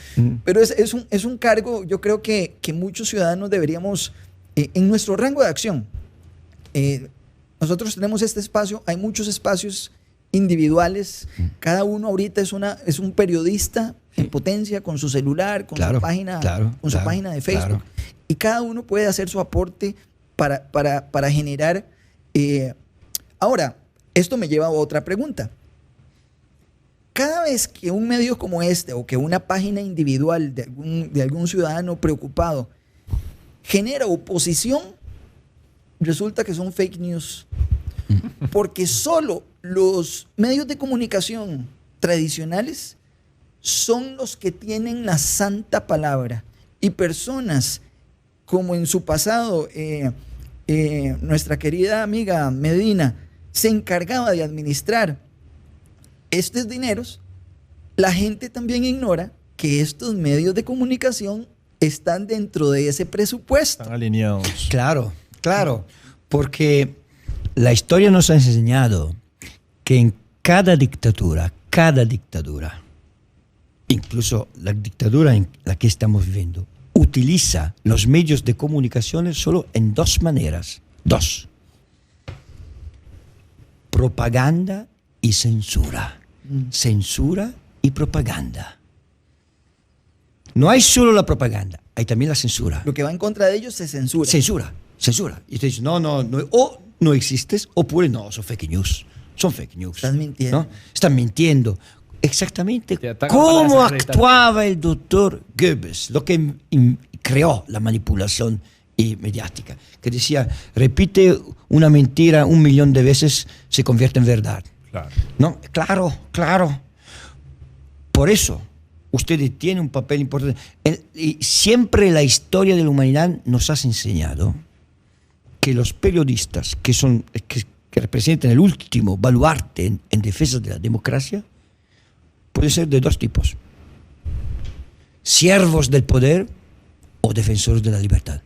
Pero es un cargo, yo creo que muchos ciudadanos deberíamos, en nuestro rango de acción, nosotros tenemos este espacio, hay muchos espacios individuales, cada uno ahorita es un periodista en potencia, con su celular, con su página de Facebook, claro. Y cada uno puede hacer su aporte para generar. Ahora, esto me lleva a otra pregunta. Cada vez que un medio como este o que una página individual de algún ciudadano preocupado genera oposición, resulta que son fake news. Porque solo los medios de comunicación tradicionales son los que tienen la santa palabra. Y personas como en su pasado nuestra querida amiga Medina se encargaba de administrar estos dineros, la gente también ignora que estos medios de comunicación están dentro de ese presupuesto. Están alineados. Claro, porque la historia nos ha enseñado que en cada dictadura, incluso la dictadura en la que estamos viviendo, utiliza los medios de comunicación solo en dos maneras. Dos. Propaganda y censura. Censura y propaganda. No hay solo la propaganda, hay también la censura. Lo que va en contra de ellos se censura. Censura. Y usted dice, no, o no existes, o pure, no, son fake news. Estás mintiendo. ¿No? Están mintiendo. Exactamente cómo actuaba el doctor Goebbels, lo que creó la manipulación mediática, que decía: repite una mentira 1.000.000 de veces, se convierte en verdad. Claro. ¿No? Claro. Por eso, ustedes tienen un papel importante. Y siempre la historia de la humanidad nos ha enseñado que los periodistas, que representan el último baluarte en defensa de la democracia, puede ser de dos tipos: siervos del poder o defensores de la libertad.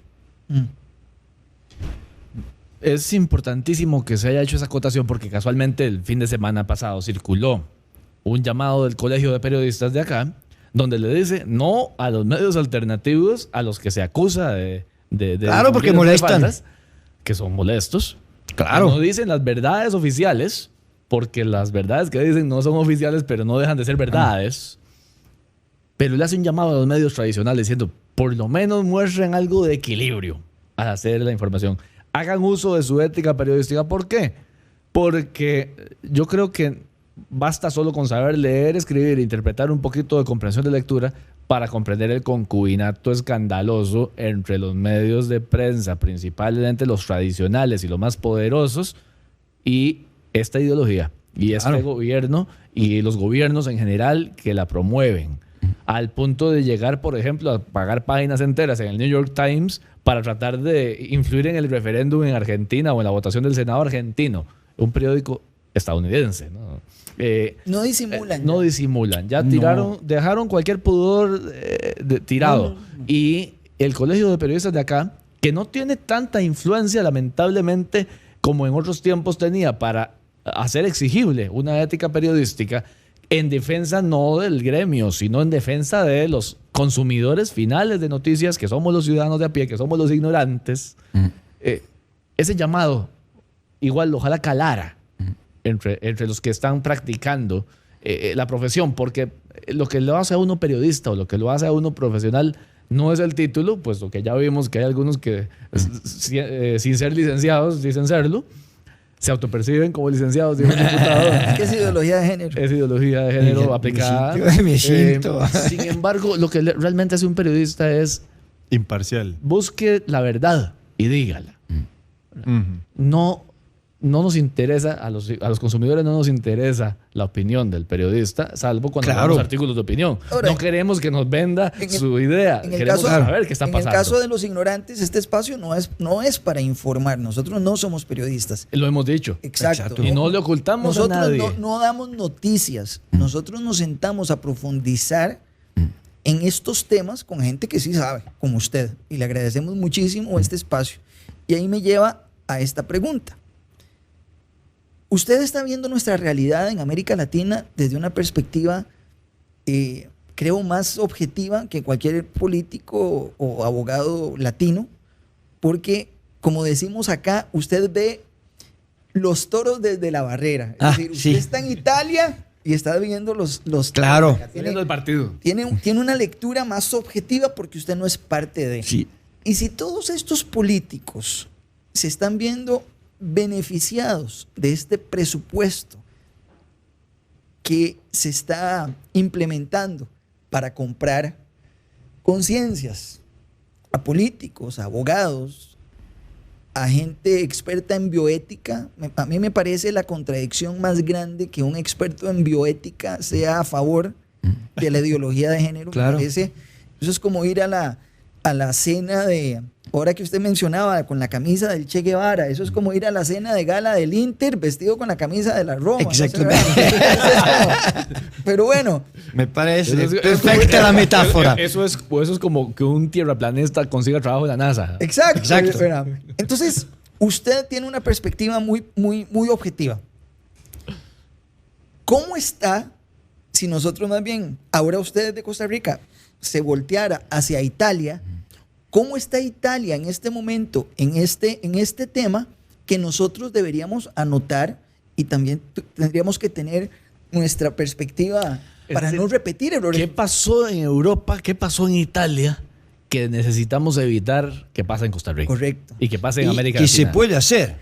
Es importantísimo que se haya hecho esa acotación, porque casualmente el fin de semana pasado circuló un llamado del Colegio de Periodistas de acá, donde le dice no a los medios alternativos a los que se acusa de Claro, porque de molestan. faltas, que son molestos. Claro. No dicen las verdades oficiales, porque las verdades que dicen no son oficiales, pero no dejan de ser verdades. Pero le hace un llamado a los medios tradicionales diciendo, por lo menos muestren algo de equilibrio al hacer la información. Hagan uso de su ética periodística. ¿Por qué? Porque yo creo que basta solo con saber leer, escribir e interpretar un poquito de comprensión de lectura para comprender el concubinato escandaloso entre los medios de prensa, principalmente los tradicionales y los más poderosos, y esta ideología, y este gobierno, y los gobiernos en general que la promueven, al punto de llegar, por ejemplo, a pagar páginas enteras en el New York Times para tratar de influir en el referéndum en Argentina o en la votación del Senado argentino, un periódico estadounidense, ¿no? No disimulan. No disimulan. Ya tiraron, dejaron cualquier pudor tirado. Y el Colegio de Periodistas de acá, que no tiene tanta influencia, lamentablemente, como en otros tiempos tenía, para hacer exigible una ética periodística, en defensa no del gremio, sino en defensa de los consumidores finales de noticias, que somos los ciudadanos de a pie, que somos los ignorantes. Ese llamado, igual, ojalá calara entre los que están practicando la profesión, porque lo que lo hace a uno periodista o lo que lo hace a uno profesional no es el título, puesto que ya vimos que hay algunos que sin ser licenciados dicen serlo, se autoperciben como licenciados, dijo el diputado. Es que es ideología de género. Es ideología de género aplicada. Me siento. Sin embargo, lo que realmente hace un periodista es Imparcial. busque la verdad y dígala. No nos interesa, a los consumidores no nos interesa la opinión del periodista, salvo cuando leemos artículos de opinión. Ahora, no queremos que nos venda su idea. Queremos saber qué está pasando. En el caso de los ignorantes, este espacio no es para informar. Nosotros no somos periodistas. Lo hemos dicho. Exacto. Y no le ocultamos a nadie. Nosotros no damos noticias. Nosotros nos sentamos a profundizar en estos temas con gente que sí sabe, como usted. Y le agradecemos muchísimo este espacio. Y ahí me lleva a esta pregunta. Usted está viendo nuestra realidad en América Latina desde una perspectiva, creo, más objetiva que cualquier político o abogado latino, porque, como decimos acá, usted ve los toros desde la barrera. Es decir, usted está en Italia y está viendo los Claro. Viendo el partido. Tiene una lectura más objetiva porque usted no es parte de. Sí. Y si todos estos políticos se están viendo beneficiados de este presupuesto que se está implementando para comprar conciencias a políticos, a abogados, a gente experta en bioética, a mí me parece la contradicción más grande que un experto en bioética sea a favor de la ideología de género. Claro. Me parece, eso es como ir a la cena de, ahora que usted mencionaba, con la camisa del Che Guevara, eso es como ir a la cena de gala del Inter vestido con la camisa de la Roma. Exactamente. Pero bueno. Me parece perfecta la metáfora. Eso es como que un tierraplanista consiga trabajo en la NASA. Exacto. Exacto. Entonces, usted tiene una perspectiva muy, muy, muy objetiva. ¿Cómo está si nosotros más bien, ahora ustedes de Costa Rica, se volteara hacia Italia? ¿Cómo está Italia en este momento, en este tema que nosotros deberíamos anotar y también tendríamos que tener nuestra perspectiva para no repetir errores? ¿Qué pasó en Europa? ¿Qué pasó en Italia? Que necesitamos evitar que pase en Costa Rica. Correcto. Y que pase en América Y Latina. se puede hacer,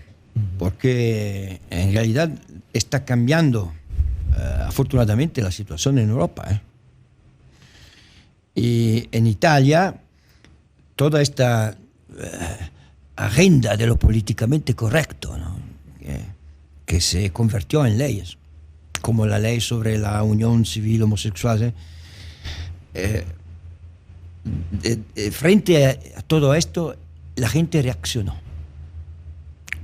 porque en realidad está cambiando afortunadamente la situación en Europa. Y en Italia, toda esta agenda de lo políticamente correcto, ¿no? que se convirtió en leyes, como la ley sobre la unión civil homosexual, frente a todo esto, la gente reaccionó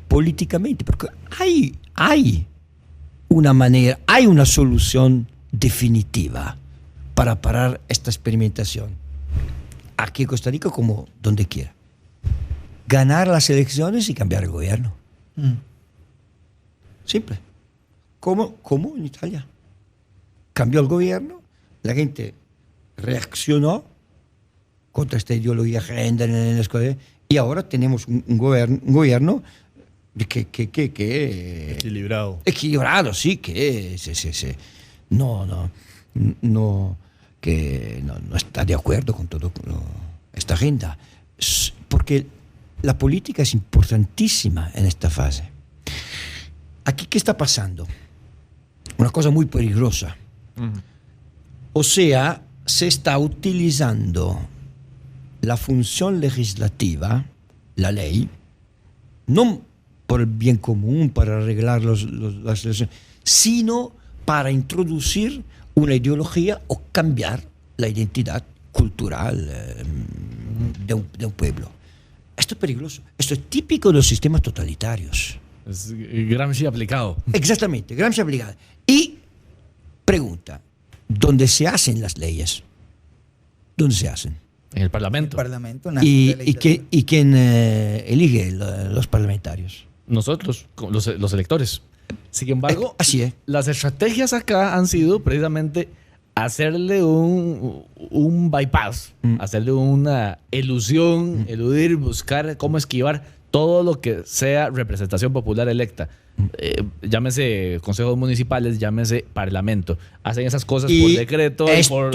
políticamente, porque hay una manera, hay una solución definitiva para parar esta experimentación. Aquí en Costa Rica como donde quiera. Ganar las elecciones y cambiar el gobierno. Simple. Como en Italia. Cambió el gobierno, la gente reaccionó contra esta ideología género en las cosas. Y ahora tenemos un gobierno que Equilibrado. equilibrado, sí, que no está de acuerdo con toda esta agenda. Porque la política es importantísima en esta fase. Aquí, ¿qué está pasando? Una cosa muy peligrosa. O sea, se está utilizando la función legislativa, la ley, no por el bien común, para arreglar las relaciones, sino para introducir una ideología o cambiar la identidad cultural de un pueblo. Esto es peligroso. Esto es típico de los sistemas totalitarios. Es Gramsci aplicado. Exactamente, Gramsci aplicado. Y pregunta, ¿dónde se hacen las leyes? ¿Dónde se hacen? En el Parlamento. Parlamento ¿Y quién elige los parlamentarios? Nosotros, los electores. Sin embargo, así es. Las estrategias acá han sido precisamente hacerle un bypass, hacerle una elusión, eludir, buscar cómo esquivar todo lo que sea representación popular electa. Llámese consejos municipales, llámese parlamento. Hacen esas cosas por decreto, por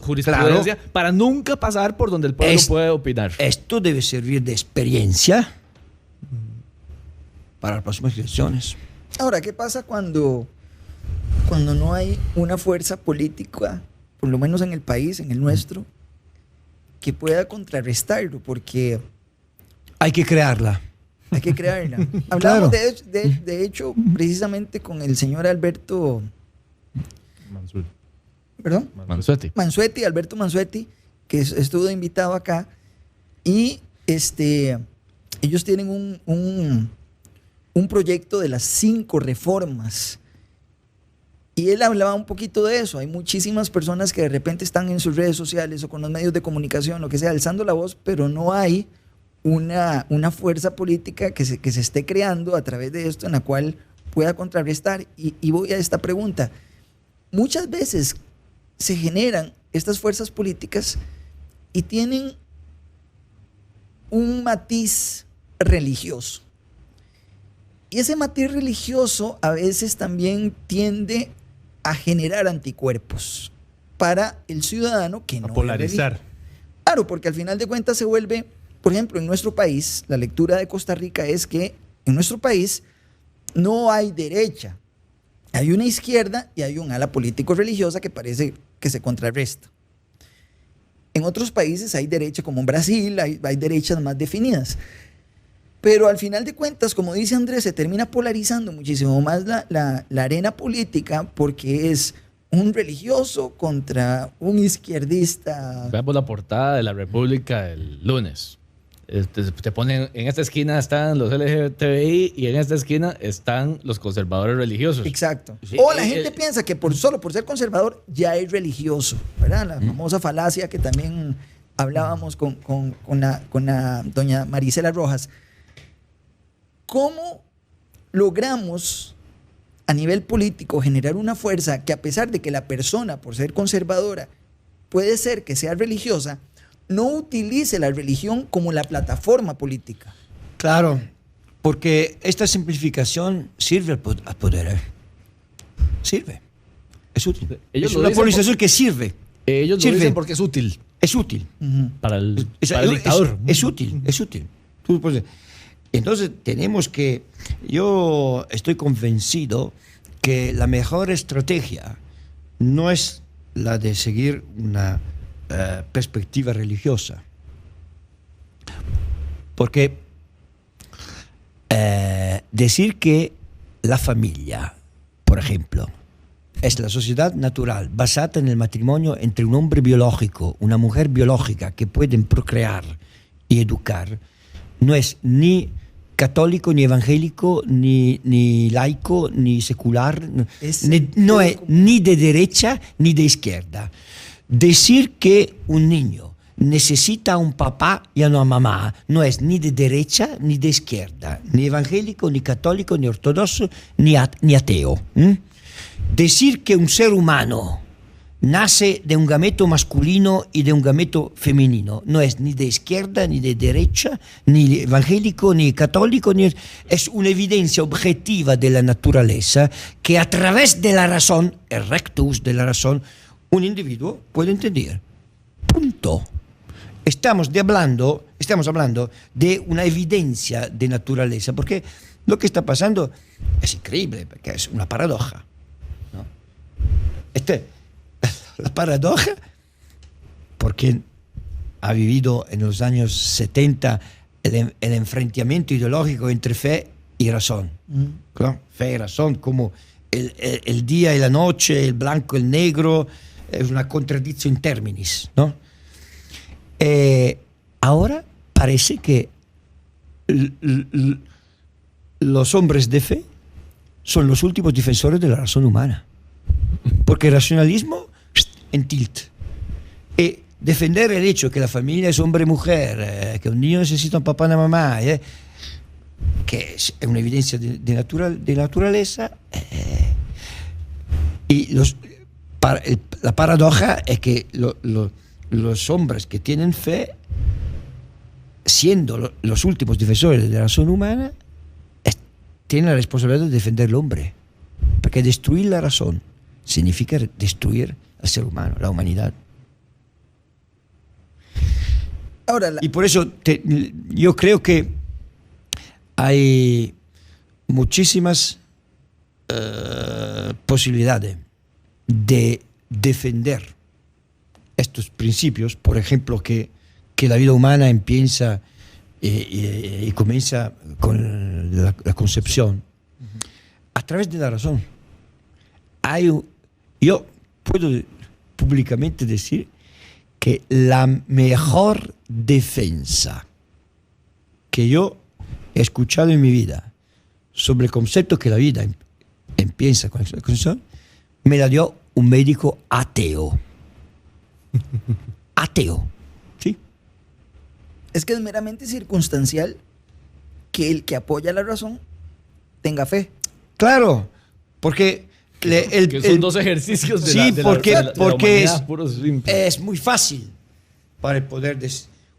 jurisprudencia, claro, para nunca pasar por donde el pueblo puede opinar. Esto debe servir de experiencia para las próximas elecciones. Ahora, ¿qué pasa cuando no hay una fuerza política, por lo menos en el país, en el nuestro, que pueda contrarrestarlo? Porque hay que crearla. Hay que crearla. Hablamos de hecho precisamente con el señor Alberto Mansuetti, Alberto Mansuetti, que estuvo invitado acá, y ellos tienen un proyecto de las 5 reformas. Y él hablaba un poquito de eso. Hay muchísimas personas que de repente están en sus redes sociales o con los medios de comunicación, lo que sea, alzando la voz, pero no hay una fuerza política que se esté creando a través de esto en la cual pueda contrarrestar. Y voy a esta pregunta. Muchas veces se generan estas fuerzas políticas y tienen un matiz religioso. Y ese matiz religioso a veces también tiende a generar anticuerpos para el ciudadano que no... A polarizar. Claro, porque al final de cuentas se vuelve, por ejemplo, en nuestro país, la lectura de Costa Rica es que en nuestro país no hay derecha. Hay una izquierda y hay un ala político-religiosa que parece que se contrarresta. En otros países hay derecha, como en Brasil, hay derechas más definidas. Pero al final de cuentas, como dice Andrés, se termina polarizando muchísimo más la arena política, porque es un religioso contra un izquierdista. Veamos la portada de La República el lunes. Te ponen, en esta esquina están los LGTBI y en esta esquina están los conservadores religiosos. Exacto. Sí. O la gente piensa que solo por ser conservador ya es religioso, ¿verdad? La famosa falacia que también hablábamos con la doña Marisela Rojas. ¿Cómo logramos a nivel político generar una fuerza que, a pesar de que la persona, por ser conservadora, puede ser que sea religiosa, no utilice la religión como la plataforma política? Claro, porque esta simplificación sirve al poder. Sirve. Es útil. Es una polarización que sirve. Ellos lo dicen porque es útil. Es útil. Para el dictador. Es útil. Entonces tenemos que, yo estoy convencido que la mejor estrategia no es la de seguir una perspectiva religiosa. Porque decir que la familia, por ejemplo, es la sociedad natural basada en el matrimonio entre un hombre biológico, una mujer biológica que pueden procrear y educar, no es ni católico, ni evangélico, ni laico, ni secular, no es ni de derecha ni de izquierda. Decir que un niño necesita a un papá y a una mamá no es ni de derecha ni de izquierda, ni evangélico, ni católico, ni ortodoxo, ni ateo. Decir que un ser humano nace de un gameto masculino y de un gameto femenino. No es ni de izquierda, ni de derecha, ni evangélico, ni católico. Es una evidencia objetiva de la naturaleza que a través de la razón, el rectus de la razón, un individuo puede entender. Punto. Estamos hablando de una evidencia de naturaleza, porque lo que está pasando es increíble, porque es una paradoja, ¿no? La paradoja, porque ha vivido en los años 70 el enfrentamiento ideológico entre fe y razón. ¿No? Fe y razón, como el día y la noche, el blanco y el negro, es una contradicción in terminis, ¿no? Ahora parece que los hombres de fe son los últimos defensores de la razón humana, porque el racionalismo en tilt. Y defender el hecho que la familia es hombre-mujer, que un niño necesita un papá y una mamá, que es una evidencia de naturaleza, y la paradoja es que los hombres que tienen fe, siendo los últimos defensores de la razón humana, tienen la responsabilidad de defender al hombre, porque destruir la razón significa destruir al ser humano, la humanidad. Ahora, Y por eso yo creo que hay muchísimas posibilidades de defender estos principios, por ejemplo, que la vida humana empieza y comienza con la concepción a través de la razón. Yo puedo públicamente decir que la mejor defensa que yo he escuchado en mi vida sobre el concepto que la vida empieza con la concepción, me la dio un médico ateo. Ateo, ¿sí? es que es meramente circunstancial que el que apoya la razón tenga fe. Claro, porque que son dos ejercicios de sí, la porque humanidad, puros simples. es muy fácil para el poder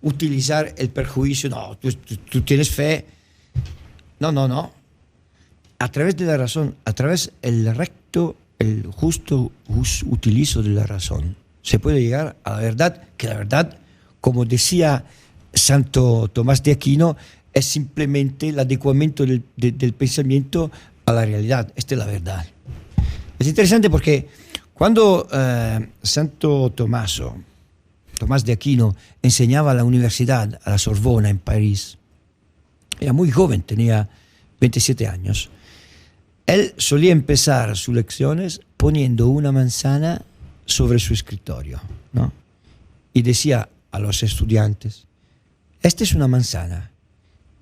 utilizar el perjuicio. No, tú tienes fe. No. A través de la razón, a través del recto, el justo utilizo de la razón, se puede llegar a la verdad, que la verdad, como decía Santo Tomás de Aquino, es simplemente el adecuamiento del pensamiento a la realidad. Esta es la verdad. Es interesante porque cuando Santo Tomás de Aquino enseñaba a la universidad, a la Sorbona en París, era muy joven, tenía 27 años. Él solía empezar sus lecciones poniendo una manzana sobre su escritorio, ¿no? Y decía a los estudiantes: esta es una manzana.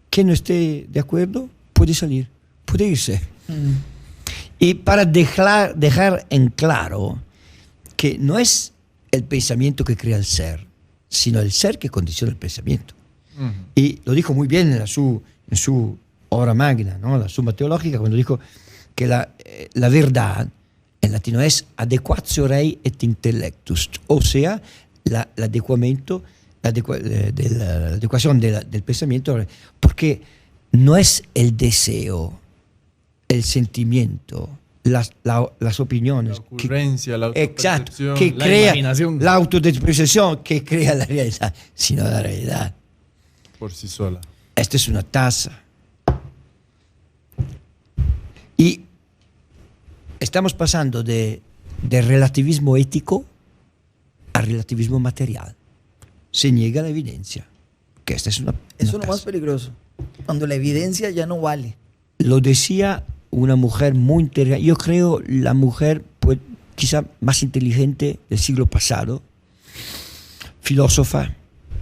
Quien no esté de acuerdo puede salir, puede irse. Y para dejar en claro que no es el pensamiento que crea el ser, sino el ser que condiciona el pensamiento. Y lo dijo muy bien en su obra magna, ¿no? La Summa Teológica, cuando dijo que la verdad en latino es adequatio rei et intellectus, o sea, la adecuación del pensamiento, porque no es el deseo, el sentimiento, las opiniones, la ocurrencia, la exacto, autopercepción, que la crea imaginación, la autodepreciación, que crea la realidad, sino la realidad. por sí sola. Esta es una taza. Y estamos pasando de relativismo ético a relativismo material. Se niega la evidencia. Que esta es una Eso es lo taza. más peligroso. Cuando la evidencia ya no vale. Lo decía una mujer muy inteligente. Yo creo la mujer pues, quizá más inteligente del siglo pasado, filósofa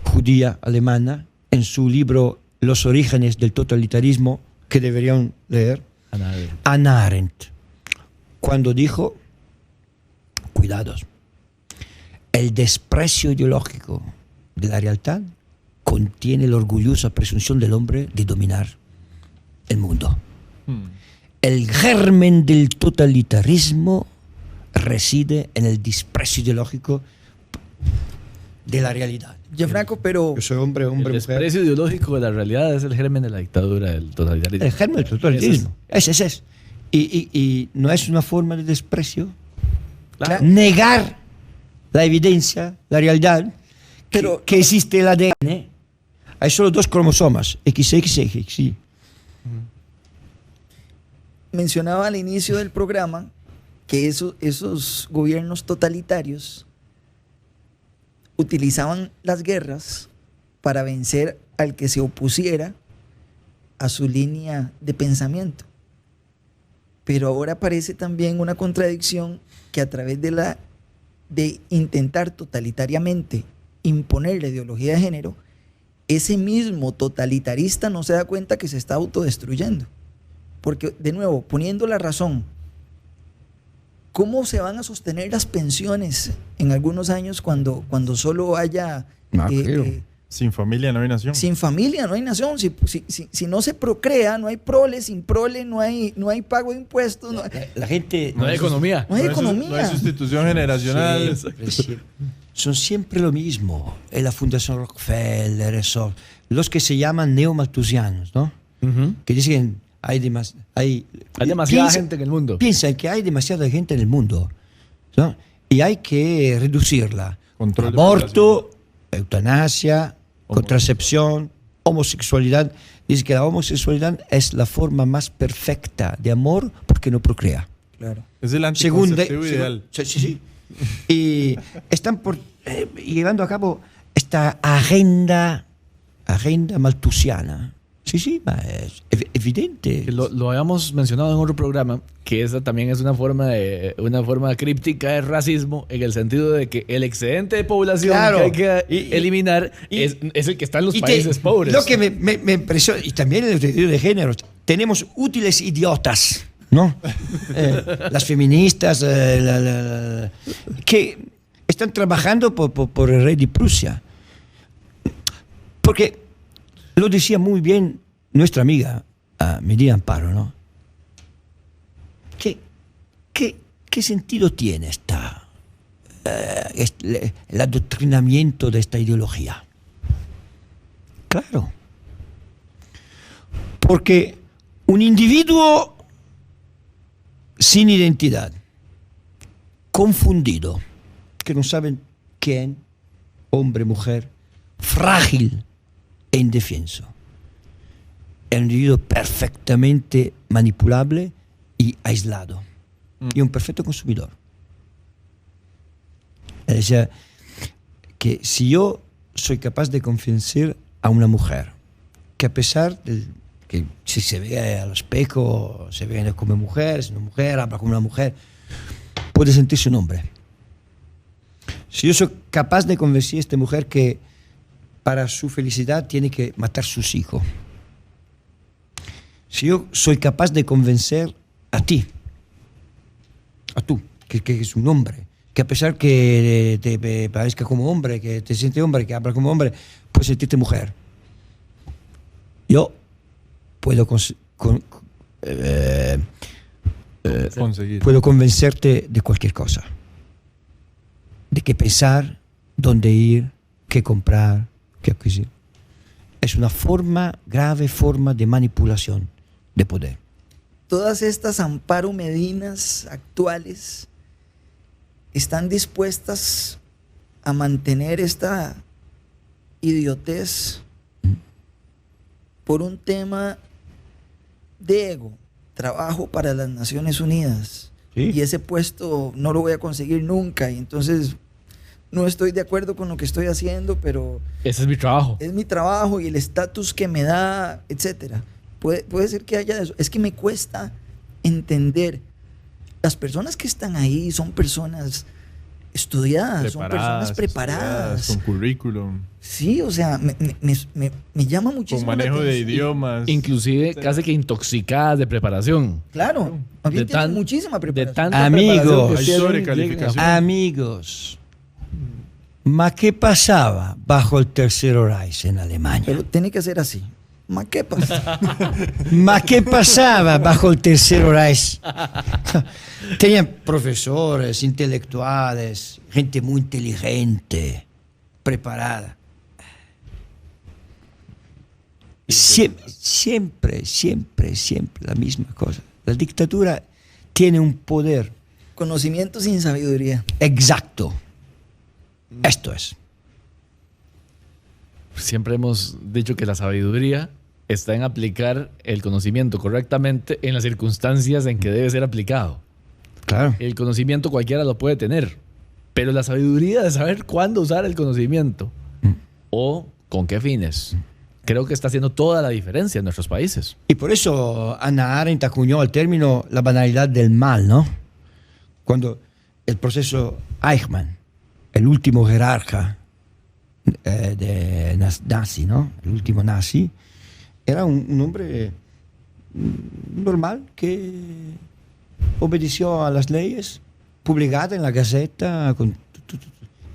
judía alemana, en su libro Los orígenes del totalitarismo, que deberían leer, Hannah Arendt, cuando dijo: cuidados, el desprecio ideológico de la realidad contiene la orgullosa presunción del hombre de dominar el mundo. El germen del totalitarismo reside en el desprecio ideológico de la realidad. Gianfranco, pero Yo soy hombre, El mujer. desprecio ideológico de la realidad es el germen de la dictadura, del totalitarismo. El germen del totalitarismo. Ese es. Y no es una forma de desprecio. Claro. Negar la evidencia, la realidad, Pero- que existe el ADN. Hay solo 2 cromosomas, XX y XY. mencionaba al inicio del programa que esos gobiernos totalitarios utilizaban las guerras para vencer al que se opusiera a su línea de pensamiento. Pero ahora aparece también una contradicción que a través de intentar totalitariamente imponer la ideología de género, ese mismo totalitarista no se da cuenta que se está autodestruyendo. Porque, de nuevo, poniendo la razón, ¿cómo se van a sostener las pensiones en algunos años cuando solo haya Claro. Sin familia no hay nación. sin familia, no hay nación? Si no se procrea, no hay prole, sin prole, no hay pago de impuestos, no hay, La gente No hay economía. no hay No hay economía. sustitución generacional. son siempre lo mismo. En la Fundación Rockefeller, eso. Los que se llaman neomalthusianos, ¿no? Ujú. Que dicen hay demasiada gente en el mundo. Piensan que hay demasiada gente en el mundo, ¿no? Y hay que reducirla. Control de Aborto, eutanasia, contracepción, homosexualidad. Dice que la homosexualidad es la forma más perfecta de amor porque no procrea. Claro. Es el Según anticonceptivo ideal. sí. Y están llevando a cabo esta agenda malthusiana. Sí, es evidente. Que lo habíamos mencionado en otro programa, que esa también es una forma críptica de racismo, en el sentido de que el excedente de población Claro. que hay que eliminar es el que está en los países pobres. Lo que me impresiona, y también en el sentido de género, tenemos útiles idiotas, ¿no? Las feministas, que están trabajando por el rey de Prusia. Porque lo decía muy bien nuestra amiga Medina Amparo, ¿no? ¿Qué sentido tiene el adoctrinamiento de esta ideología? Claro. Porque un individuo sin identidad, confundido, que no saben quién, hombre, mujer, frágil e indefenso, es un individuo perfectamente manipulable y aislado, y un perfecto consumidor. Es decir, que si yo soy capaz de convencer a una mujer que a pesar de que si se ve al espejo, se ve como mujer, es una mujer, habla como una mujer, puede sentirse un hombre. Si yo soy capaz de convencer a esta mujer que para su felicidad tiene que matar a sus hijos. Si yo soy capaz de convencer a ti, a tú, que es un hombre, que a pesar que te parezca como hombre, que te siente hombre, que habla como hombre, puedes sentirte mujer. Yo puedo Conseguir. puedo convencerte de cualquier cosa. De qué pensar, dónde ir, qué comprar, qué adquirir. Es una grave forma de manipulación de poder. Todas estas Amparo Medinas actuales están dispuestas a mantener esta idiotez por un tema de ego, trabajo para las Naciones Unidas. Sí. Y ese puesto no lo voy a conseguir nunca. Y entonces no estoy de acuerdo con lo que estoy haciendo, pero Ese es mi trabajo. es mi trabajo y el estatus que me da, etcétera. Puede ser que haya eso. Es que me cuesta entender. Las personas que están ahí son personas estudiadas, son personas preparadas. Con currículum, Sí, o sea, me llama muchísimo con la manejo de atención. idiomas. Inclusive casi que intoxicadas de preparación. Claro, más bien De tienen tan- muchísima De preparación. tanta Amigos. preparación que Hay tienen, sobrecalificación. llegan a- Amigos, ¿ma qué pasaba bajo el Tercer Reich en Alemania? Pero tiene que ser así. ¿Ma qué pasa? ¿Ma qué pasaba bajo el Tercer Reich? Tenían profesores, intelectuales, gente muy inteligente, preparada. Siempre la misma cosa. La dictadura tiene un poder. Conocimiento sin sabiduría. Exacto. Esto es. Siempre hemos dicho que la sabiduría está en aplicar el conocimiento correctamente en las circunstancias en que debe ser aplicado. Claro. El conocimiento cualquiera lo puede tener, pero la sabiduría de saber cuándo usar el conocimiento o con qué fines, creo que está haciendo toda la diferencia en nuestros países. Y por eso Hannah Arendt acuñó el término la banalidad del mal, ¿no? Cuando el proceso Eichmann, el último jerarca de nazi, ¿no? El último nazi, era un hombre normal que obedeció a las leyes publicadas en la Gaceta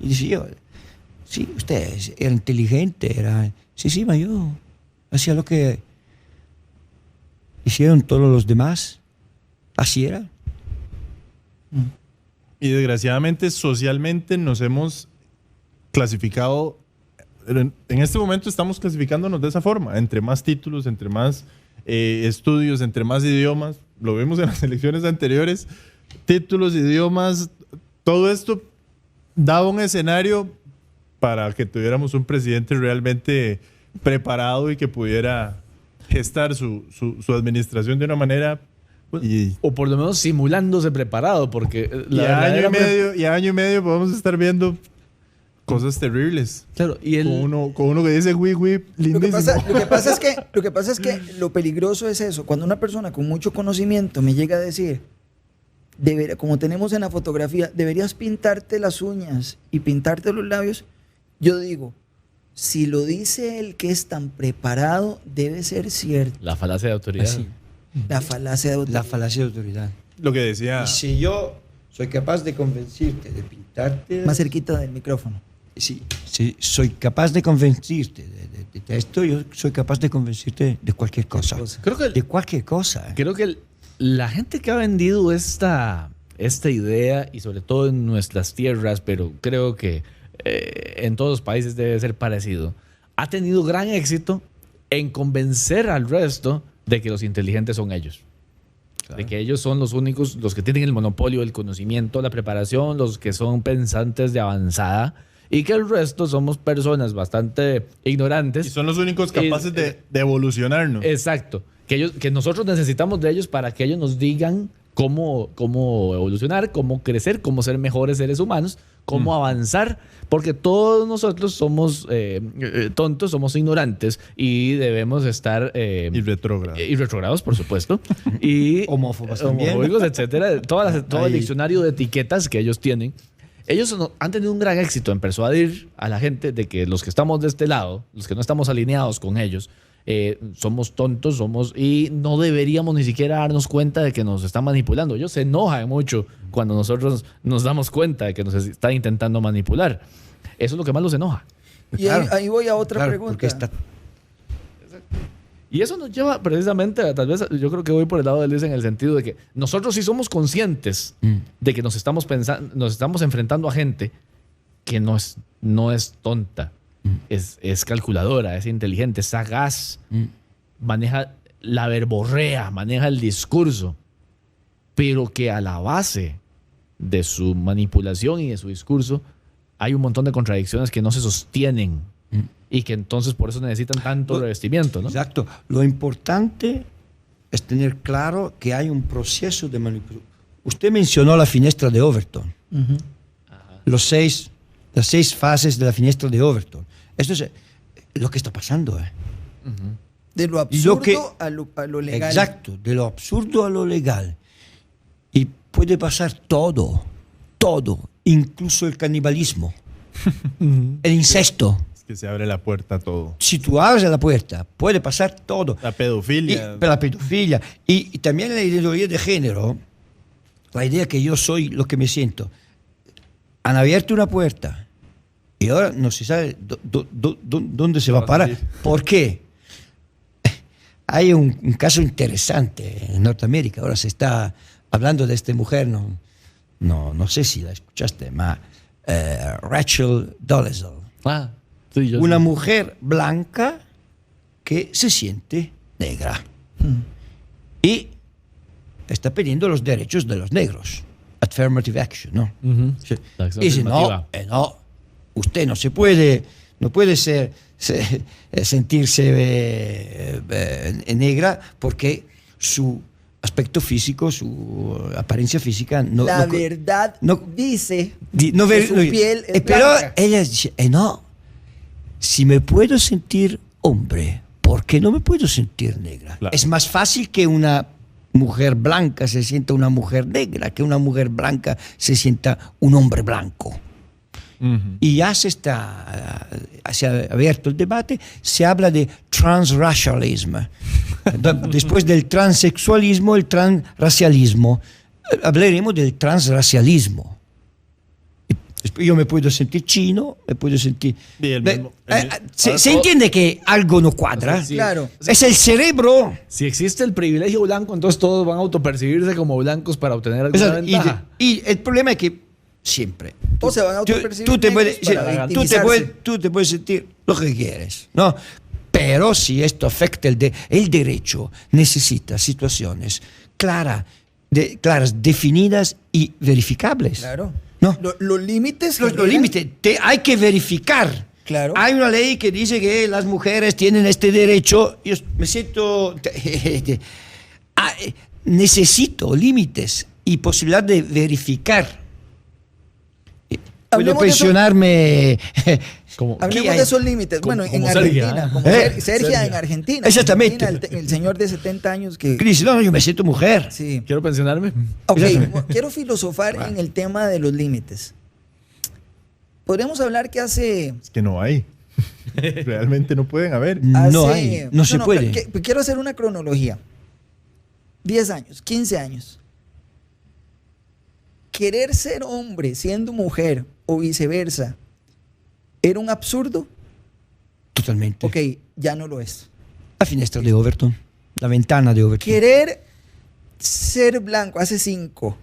y decía, sí, usted era inteligente, sí, ma, yo hacía lo que hicieron todos los demás, así era. Y desgraciadamente, socialmente nos hemos clasificado, en este momento estamos clasificándonos de esa forma, entre más títulos, entre más estudios, entre más idiomas, lo vemos en las elecciones anteriores, títulos, idiomas, todo esto daba un escenario para que tuviéramos un presidente realmente preparado y que pudiera gestar su administración de una manera... O por lo menos simulándose preparado, porque y a año y medio podemos estar viendo cosas terribles. Claro, y con uno que dice lindísimo. Lo que pasa es que lo peligroso es eso. Cuando una persona con mucho conocimiento me llega a decir, como tenemos en la fotografía, deberías pintarte las uñas y pintarte los labios, yo digo, si lo dice el que es tan preparado, debe ser cierto. La falacia de autoridad. Así. La falacia de autoridad. La falacia de autoridad. Lo que decía... Y si yo soy capaz de convencerte de pintarte... Más cerquita del micrófono. Si soy capaz de convencerte de esto, yo soy capaz de convencerte de cualquier cosa. De cualquier cosa. Creo que la gente que ha vendido esta idea, y sobre todo en nuestras tierras, pero creo que en todos los países debe ser parecido, ha tenido gran éxito en convencer al resto de que los inteligentes son ellos. Claro. De que ellos son los únicos, los que tienen el monopolio del conocimiento, la preparación, los que son pensantes de avanzada, y que el resto somos personas bastante ignorantes. Y son los únicos capaces de evolucionarnos. Exacto. Que nosotros necesitamos de ellos para que ellos nos digan cómo evolucionar, cómo crecer, cómo ser mejores seres humanos, cómo avanzar, porque todos nosotros somos tontos, somos ignorantes y debemos estar... y retrógrados. Y retrógrados, por supuesto. Y homófobos también. Homofóbicos, etcétera. Todo el diccionario de etiquetas que ellos tienen. Ellos han tenido un gran éxito en persuadir a la gente de que los que estamos de este lado, los que no estamos alineados con ellos, somos tontos, y no deberíamos ni siquiera darnos cuenta de que nos están manipulando. Ellos se enojan mucho cuando nosotros nos damos cuenta de que nos están intentando manipular. Eso es lo que más los enoja. Y ahí voy a otra pregunta. Y eso nos lleva precisamente, tal vez yo creo que voy por el lado de Luis en el sentido de que nosotros sí somos conscientes de que nos estamos enfrentando a gente que no es tonta. Es calculadora, es inteligente, es sagaz, maneja la verborrea, maneja el discurso, pero que a la base de su manipulación y de su discurso hay un montón de contradicciones que no se sostienen y que entonces por eso necesitan tanto revestimiento, ¿no? Exacto. Lo importante es tener claro que hay un proceso de manipulación. Usted mencionó la finestra de Overton. Las 6 fases de la finestra de Overton. Esto es lo que está pasando. De lo absurdo a lo legal. Exacto, de lo absurdo a lo legal. Y puede pasar todo, incluso el canibalismo, el incesto. Es que se abre la puerta a todo. Si tú abres la puerta, puede pasar todo. La pedofilia. Y también la ideología de género, la idea que yo soy lo que me siento. Han abierto una puerta y ahora no se sabe dónde se va a parar. ¿Por qué? hay un caso interesante en Norteamérica. Ahora se está hablando de esta mujer, no sé si la escuchaste, Rachel Dolezal. Ah, sí, yo Una sí. mujer blanca que se siente negra. Y está pidiendo los derechos de los negros. Affirmative action, ¿no? Ujú. Sí. La acción Y dice, afirmativa. no, usted no puede sentirse negra porque su aspecto físico, su apariencia física no... La no- verdad no- dice no que ver- su no- piel es pero blanca. ella dice, no, si me puedo sentir hombre, ¿por qué no me puedo sentir negra? Claro. Es más fácil que una mujer blanca se sienta una mujer negra, que una mujer blanca se sienta un hombre blanco. Ujú. Y ya se ha abierto el debate, se habla de transracialismo. Después del transexualismo, el transracialismo. Hablaremos del transracialismo. Yo me puedo sentir chino, me puedo sentir... Y el mismo- ¿Se entiende que algo no cuadra? Sí. Claro. Es el cerebro. Si existe el privilegio blanco, entonces todos van a autopercibirse como blancos para obtener alguna Y, ventaja. y el problema es que siempre... O se van a autopercibir tú te negros puedes, para tú victimizarse. tú te puedes sentir lo que quieres, ¿no? Pero si esto afecta el derecho, necesita situaciones claras, definidas y verificables. Claro. ¿No? Los límites. Los generan- límites, hay que verificar. Claro. Hay una ley que dice que las mujeres tienen este derecho. Yo me siento... necesito límites y posibilidad de verificar. Puedo Hablemos de eso. pensionarme... Como, Aquí Hablemos hay- de esos límites. como- Bueno, en como Argentina, Sergia, ¿eh? como Sergia. Sergia en Argentina. Exactamente. Argentina, el señor de 70 años que... que dice, no, yo me siento mujer. Sí. quiero pensionarme. Ok, Exactamente. quiero filosofar en el tema de los límites. Podríamos hablar que hace... Es que no hay. Realmente no pueden haber. No hace- hay, no se puede. Quiero hacer una cronología. 10 años, 15 años. Querer ser hombre siendo mujer o viceversa, ¿era un absurdo? Totalmente. Ok, ya no lo es. La finestra de Overton. La ventana de Overton. Querer ser blanco hace 5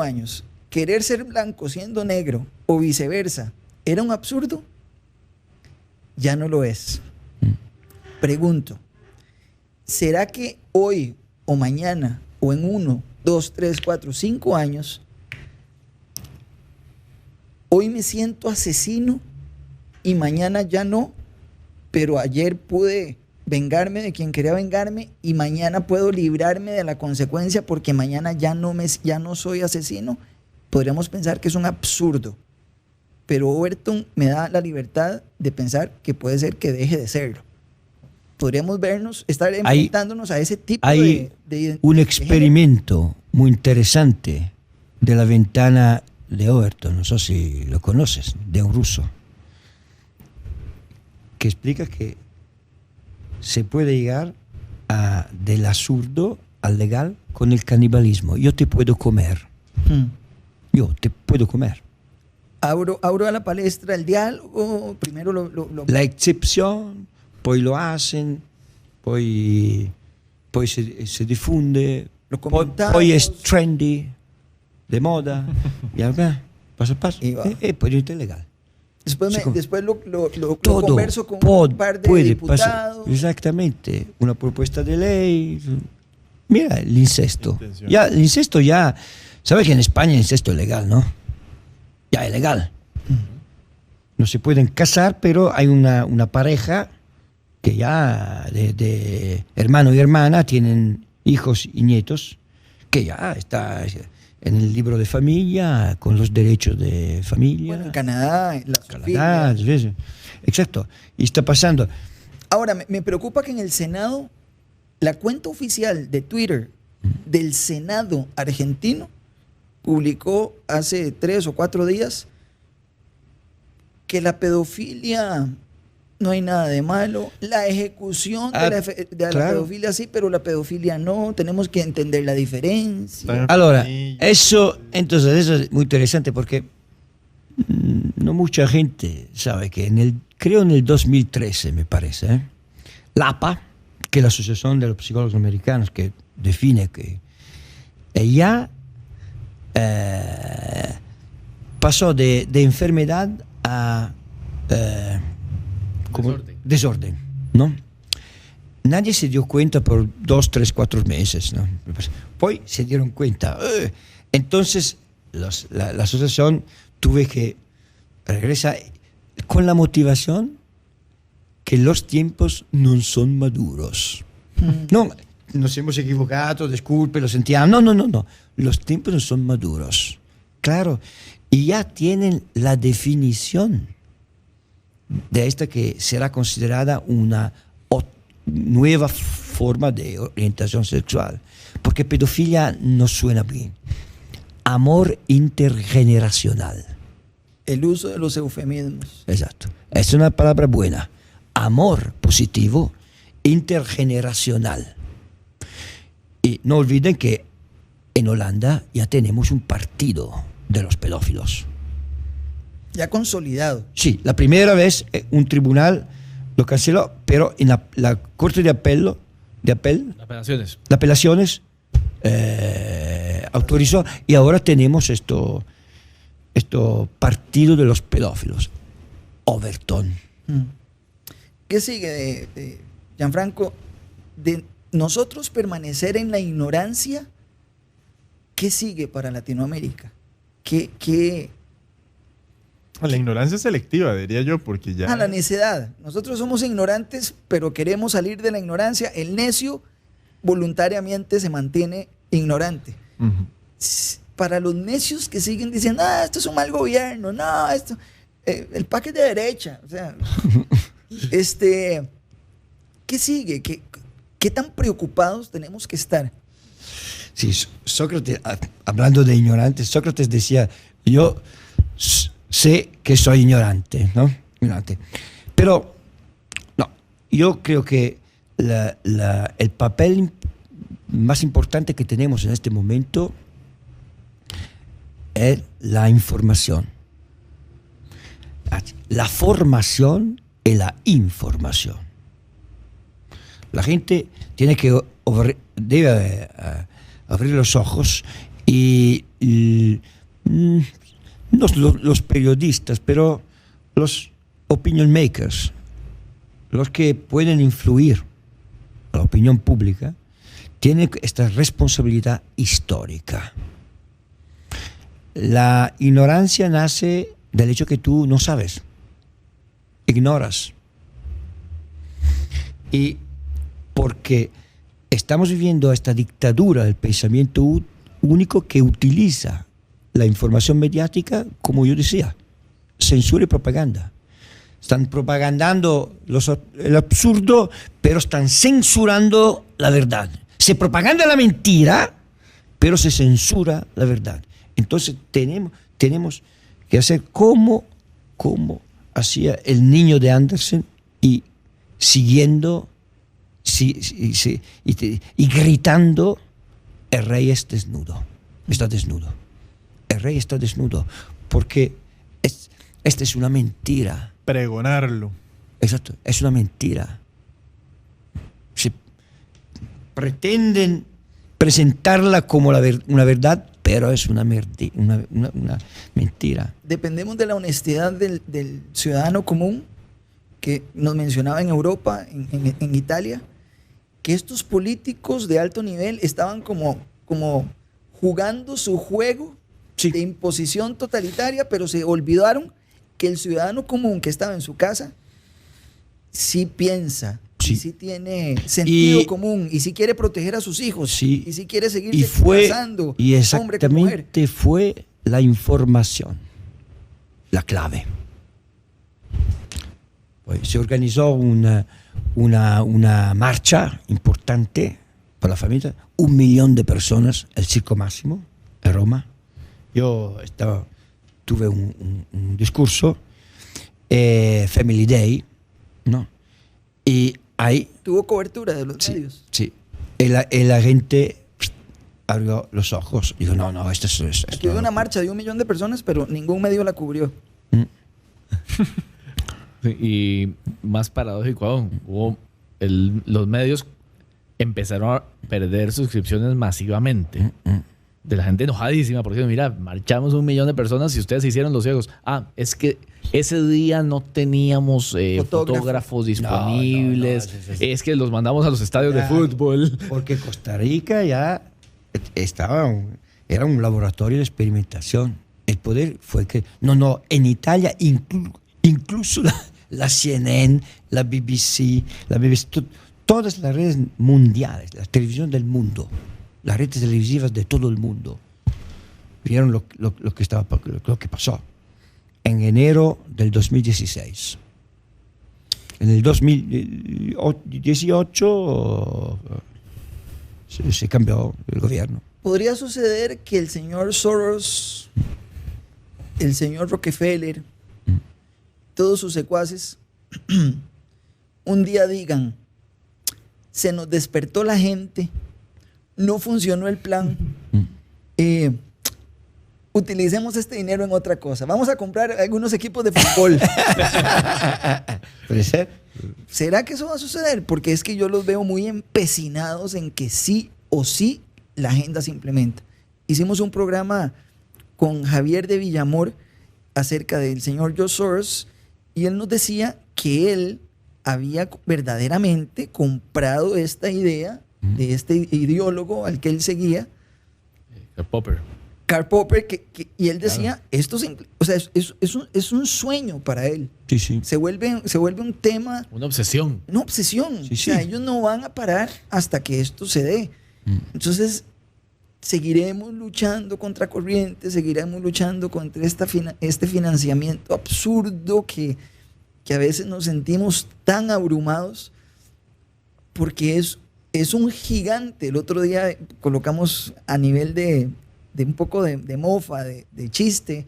años, querer ser blanco siendo negro o viceversa, ¿era un absurdo? Ya no lo es. Pregunto, ¿será que hoy o mañana o en 1, 2, 3, 4, 5 años, hoy me siento asesino y mañana ya no, pero ayer pude vengarme de quien quería vengarme y mañana puedo librarme de la consecuencia porque mañana ya no soy asesino? Podríamos pensar que es un absurdo, pero Overton me da la libertad de pensar que puede ser que deje de serlo. Podríamos estar enfrentándonos a ese tipo Hay de un experimento muy interesante de la ventana de Overton, no sé si lo conoces, de un ruso, que explica que se puede llegar del absurdo al legal con el canibalismo. Yo te puedo comer. Yo te puedo comer. Abro a la palestra el diálogo, primero La excepción, poi lo hacen, poi se difunde, Lo poi comentamos. es trendy, de moda, y acá, paso a paso, Y va. poi diventa ilegal. Después lo Todo converso con un par de puede diputados. pasar. Exactamente, una propuesta de ley. Mira, el incesto. Intención. Ya, el incesto ya, ¿sabes que en España el incesto es legal, no? Ya es legal. No se pueden casar, pero hay una pareja que ya de hermano y hermana tienen hijos y nietos, que ya está en el libro de familia, con los derechos de familia. Bueno, en Canadá, la Canadá, zoofilia. exacto. Y está pasando. Ahora, me preocupa que en el Senado, la cuenta oficial de Twitter del Senado argentino publicó hace 3 o 4 días que la pedofilia no hay nada de malo, la ejecución de la claro. pedofilia sí, pero la pedofilia no, tenemos que entender la diferencia. Ahora, Sí. eso es muy interesante porque no mucha gente sabe que creo en el 2013, me parece, la APA, que es la Asociación de los Psicólogos Americanos, que define que ella pasó de enfermedad a desorden, ¿no? Nadie se dio cuenta por 2, 3, 4 meses, ¿no? Pues se dieron cuenta. Entonces la asociación tuve que regresar con la motivación que los tiempos no son maduros. No, nos hemos equivocado, disculpe, lo sentíamos. No. Los tiempos no son maduros. Claro, y ya tienen la definición de esta que será considerada una nueva forma de orientación sexual. Porque pedofilia no suena bien. Amor intergeneracional. El uso de los eufemismos. Exacto. Es una palabra buena. Amor positivo, intergeneracional. Y no olviden que en Holanda ya tenemos un partido de los pedófilos. Ya consolidado. Sí, la primera vez un tribunal lo canceló, pero en la Corte de apelaciones autorizó, y ahora tenemos esto partido de los pedófilos. Overton. ¿Qué sigue de Gianfranco? De nosotros permanecer en la ignorancia, ¿qué sigue para Latinoamérica? ¿Qué? La ignorancia selectiva, diría yo, porque ya... La necedad. Nosotros somos ignorantes, pero queremos salir de la ignorancia. El necio voluntariamente se mantiene ignorante. Uh-huh. Para los necios que siguen diciendo, esto es un mal gobierno, no, esto, el PAC es de derecha. O sea, ¿qué sigue? ¿Qué tan preocupados tenemos que estar? Sí, Sócrates, hablando de ignorantes, Sócrates decía, yo sé que soy ignorante, ¿no? Ignorante. Pero, no, yo creo que el papel más importante que tenemos en este momento es la información. La formación y la información. La gente debe abrir los ojos y no los periodistas, pero los opinion makers, los que pueden influir a la opinión pública, tienen esta responsabilidad histórica. La ignorancia nace del hecho que tú no sabes, ignoras. Y porque estamos viviendo esta dictadura del pensamiento único que utiliza la información mediática, como yo decía, censura y propaganda. Están propagandando el absurdo, pero están censurando la verdad. Se propaganda la mentira, pero se censura la verdad. Entonces tenemos que hacer como hacía el niño de Andersen, y siguiendo y gritando, el rey es desnudo, está desnudo. El rey está desnudo, porque esta es una mentira. Pregonarlo. Exacto, es una mentira. Se pretenden presentarla como una verdad, pero es una mentira. Dependemos de la honestidad del ciudadano común, que nos mencionaba en Europa, en Italia, que estos políticos de alto nivel estaban como jugando su juego de imposición totalitaria, pero se olvidaron que el ciudadano común que estaba en su casa sí piensa, y sí tiene sentido común, y sí quiere proteger a sus hijos, y sí quiere seguir casando, y exactamente fue la información la clave. Pues se organizó una marcha importante para la familia, 1 millón de personas, el Circo Máximo en Roma. Yo tuve un discurso, Family Day, ¿no? Y ahí... ¿Tuvo cobertura de los medios? Sí. Y la gente abrió los ojos. Digo, no, esto es... Tuve una marcha de 1 millón de personas, pero ningún medio la cubrió. Y más paradójico aún, hubo los medios empezaron a perder suscripciones masivamente. De la gente enojadísima porque mira, marchamos 1 millón de personas y ustedes se hicieron los ciegos. Es que ese día no teníamos fotógrafos disponibles. No, es que los mandamos a los estadios de fútbol. Porque Costa Rica ya era un laboratorio de experimentación. El poder fue que... No, en Italia incluso la CNN, la BBC, todas las redes mundiales, la televisión del mundo, las redes televisivas de todo el mundo, vieron lo que pasó en enero del 2016. En el 2018 se cambió el gobierno. ¿Podría suceder que el señor Soros, el señor Rockefeller, todos sus secuaces, un día digan, se nos despertó la gente, no funcionó el plan, utilicemos este dinero en otra cosa, vamos a comprar algunos equipos de fútbol? ¿Puede ser? ¿Será que eso va a suceder? Porque es que yo los veo muy empecinados en que sí o sí la agenda se implementa. Hicimos un programa con Javier de Villamor acerca del señor George Soros y él nos decía que él había verdaderamente comprado esta idea de este ideólogo al que él seguía, Karl Popper, y él decía, esto es un sueño para él. Sí. Se vuelve un tema. Una obsesión. Una obsesión. Sí. O sea, ellos no van a parar hasta que esto se dé. Entonces, seguiremos luchando contra corrientes, seguiremos luchando contra este financiamiento absurdo que a veces nos sentimos tan abrumados porque es un gigante. El otro día colocamos a nivel de un poco de mofa, de chiste,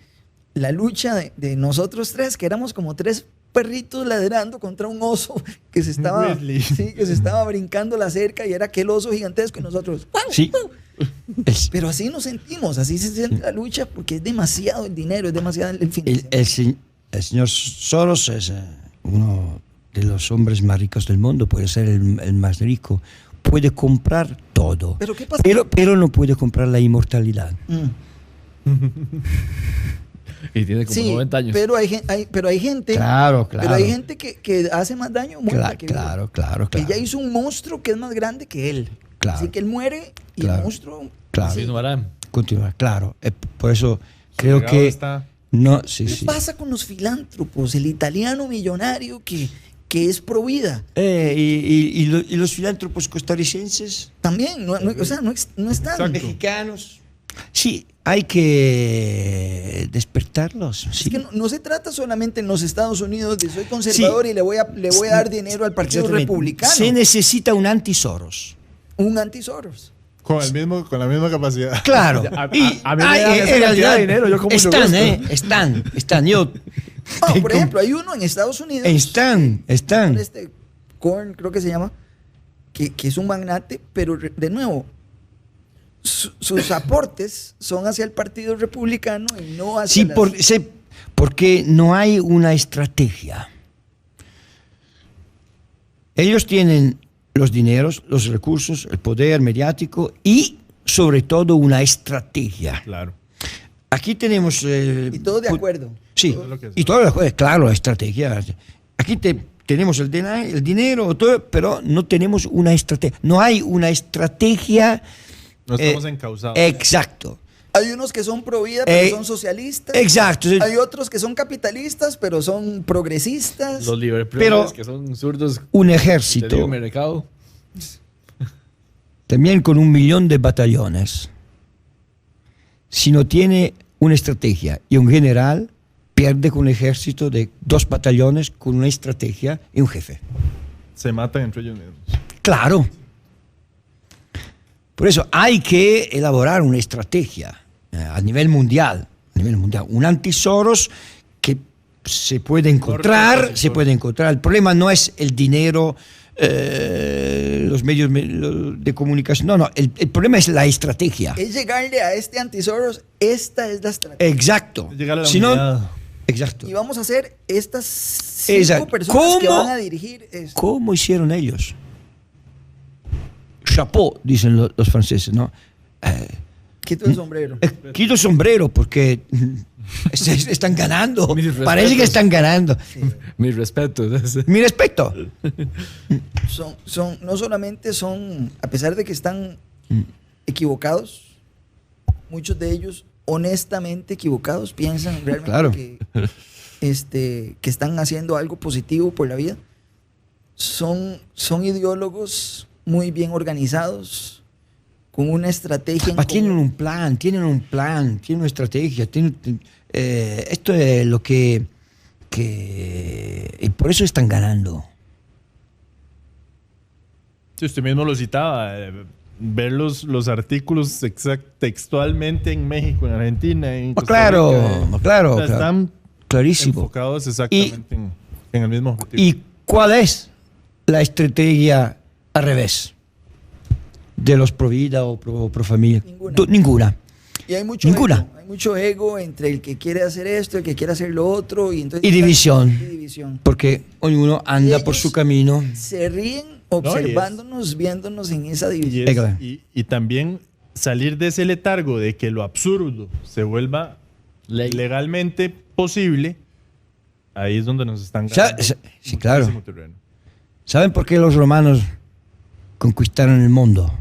la lucha de nosotros tres, que éramos como 3 perritos ladrando contra un oso que se estaba brincando la cerca y era aquel oso gigantesco y nosotros Sí. pero así nos sentimos, así se siente la lucha porque es demasiado el dinero, es demasiado el financiamiento. El señor Soros es uno de los hombres más ricos del mundo, puede ser el más rico, puede comprar todo, ¿Pero qué pasa? pero no puede comprar la inmortalidad. Y tiene como 90 años. pero hay gente, Claro. pero hay gente que hace más daño muerta que Claro. que ya hizo un monstruo que es más grande que él. Claro. Así que él muere y Claro. el monstruo Claro. Sí, no harán. Continuar, claro. Por eso creo legado que... está- No, ¿Qué sí. pasa con los filántropos? El italiano millonario que es pro vida. Y los filántropos costarricenses, También, no están. Exacto. mexicanos. Sí, hay que despertarlos. Es Sí. que no se trata solamente en los Estados Unidos de soy conservador y le voy a dar dinero al Partido Exactamente. Republicano. Se necesita un anti-Soros. Un anti-Soros. Con la misma capacidad. Claro. A mí me dan esa en cantidad realidad, de dinero, yo con mucho están, gusto. Están. Yo Por ejemplo, hay uno en Estados Unidos. están. Korn, creo que se llama, que es un magnate, pero de nuevo, sus aportes son hacia el Partido Republicano y no hacia Sí, porque no hay una estrategia. Ellos tienen los dineros, los recursos, el poder mediático y sobre todo una estrategia. Claro. Aquí tenemos... y todos de acuerdo. Sí, Todo lo que es. y todo de acuerdo, claro, la estrategia. Aquí tenemos el dinero, todo, pero no tenemos una estrategia. No hay una estrategia... No estamos encausados. Exacto. Hay unos que son pro vida, pero son socialistas. Exacto. Hay otros que son capitalistas, pero son progresistas. Los Pero- liberales que son zurdos Un de ejército, libre mercado. también con 1 millón de batallones, si no tiene una estrategia y un general, pierde con un ejército de 2 batallones con una estrategia y un jefe. Se matan entre ellos mismos. Claro. Por eso hay que elaborar una estrategia a nivel mundial. Un anti-Soros que se puede encontrar. El problema no es el dinero, los medios de comunicación. No. El problema es la estrategia. Es llegarle a este anti-Soros. Esta es la estrategia. Exacto. Llegar a la Si no- unidad. exacto. Y vamos a hacer estas 5 Exacto. personas que ¿Cómo? van a dirigir esto. ¿Cómo hicieron ellos? chapeau, dicen los franceses, ¿no? Quito el sombrero. Quito el sombrero porque están ganando. Mis Parece que respetos. están ganando. Mis respetos. Mi respeto. No solamente son, a pesar de que están equivocados, muchos de ellos honestamente equivocados, piensan realmente Claro. que están haciendo algo positivo por la vida. Son ideólogos muy bien organizados, con una estrategia. Tienen un plan, tienen una estrategia. Esto es lo que y por eso están ganando. Sí, usted mismo lo citaba, ver los artículos textualmente en México, en Argentina, en Costa Claro, Rica, claro, o sea, claro. están Clarísimo. enfocados exactamente en el mismo objetivo. ¿Y cuál es la estrategia al revés de los pro vida o pro familia? Ninguna. Ninguna. Y hay mucho Ninguna. ego, hay mucho ego entre el que quiere hacer esto, el que quiere hacer lo otro. Y, entonces Y división. Y división. Porque uno anda Y por ellos su camino. Se ríen observándonos, viéndonos en esa división. Y también salir de ese letargo de que lo absurdo se vuelva legalmente posible, ahí es donde nos están ganando. Sí, claro. muchísimo terreno. ¿Saben por qué los romanos conquistaron el mundo?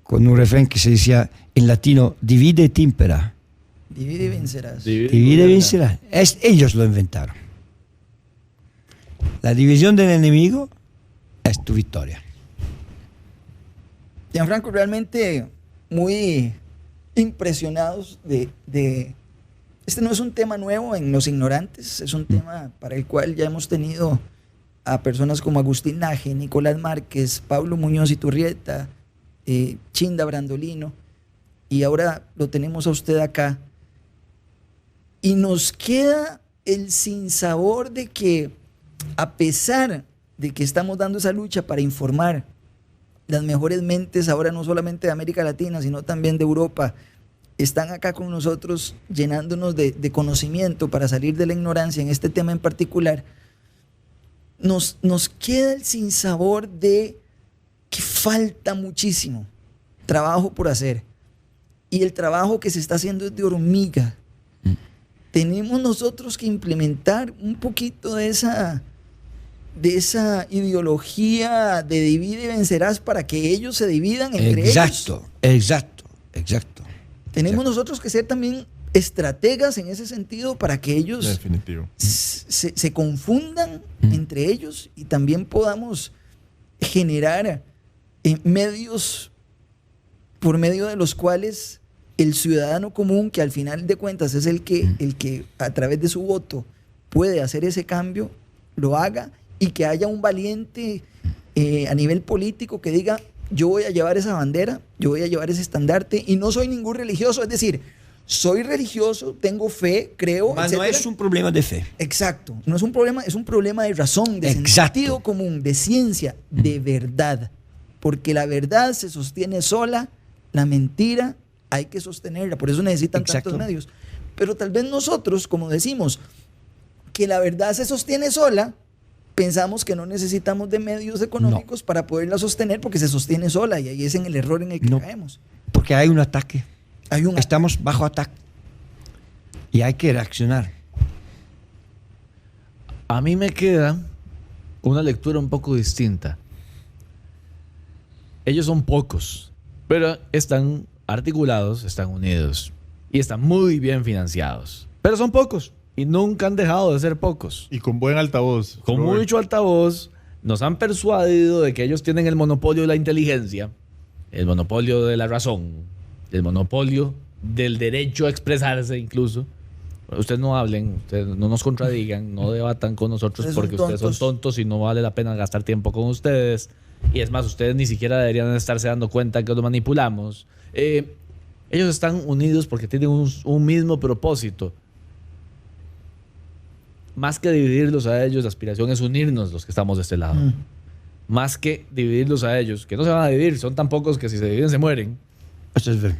Con un refrán que se decía en latino, divide et impera. Divide y vencerás. Divide y vencerás. Ellos lo inventaron. La división del enemigo es tu victoria. Gianfranco, realmente muy impresionados de... Este no es un tema nuevo en Los Ignorantes, es un tema para el cual ya hemos tenido a personas como Agustín Laje, Nicolás Márquez, Pablo Muñoz Iturrieta, Chinda Brandolino, y ahora lo tenemos a usted acá. Y nos queda el sinsabor de que, a pesar de que estamos dando esa lucha para informar las mejores mentes, ahora no solamente de América Latina, sino también de Europa, están acá con nosotros llenándonos de conocimiento para salir de la ignorancia en este tema en particular, nos queda el sinsabor de que falta muchísimo trabajo por hacer. Y el trabajo que se está haciendo es de hormiga. Tenemos nosotros que implementar un poquito de esa ideología de divide y vencerás para que ellos se dividan entre ellos. Exacto. Tenemos nosotros que ser también estrategas en ese sentido para que ellos Definitivo. se confundan entre ellos y también podamos generar medios por medio de los cuales el ciudadano común, que al final de cuentas es el que a través de su voto puede hacer ese cambio, lo haga, y que haya un valiente a nivel político que diga: yo voy a llevar esa bandera, yo voy a llevar ese estandarte, y no soy ningún religioso, es decir, soy religioso, tengo fe, creo, Mas no etcétera. es un problema de fe. Exacto, no es un problema, es un problema de razón, de Exacto. sentido común, de ciencia, de verdad. Porque la verdad se sostiene sola, la mentira hay que sostenerla, por eso necesitan Exacto. tantos medios. Pero tal vez nosotros, como decimos, que la verdad se sostiene sola, pensamos que no necesitamos de medios económicos para poderla sostener porque se sostiene sola, y ahí es en el error en el que No. caemos. Porque hay un ataque. Hay un Estamos bajo ataque. Y hay que reaccionar. A mí me queda una lectura un poco distinta. Ellos son pocos, pero están articulados, están unidos y están muy bien financiados. Pero son pocos y nunca han dejado de ser pocos. Y con buen altavoz. Con Robert. mucho altavoz, nos han persuadido de que ellos tienen el monopolio de la inteligencia, el monopolio de la razón, el monopolio del derecho a expresarse incluso. Ustedes no hablen, ustedes no nos contradigan, no debatan con nosotros Ustedes son porque ustedes son tontos y no vale la pena gastar tiempo con ustedes. Y es más, ustedes ni siquiera deberían estarse dando cuenta que los manipulamos. Ellos están unidos porque tienen un mismo propósito. Más que dividirlos a ellos, la aspiración es unirnos los que estamos de este lado. Más que dividirlos a ellos, que no se van a dividir, son tan pocos que si se dividen se mueren. Eso es verdad.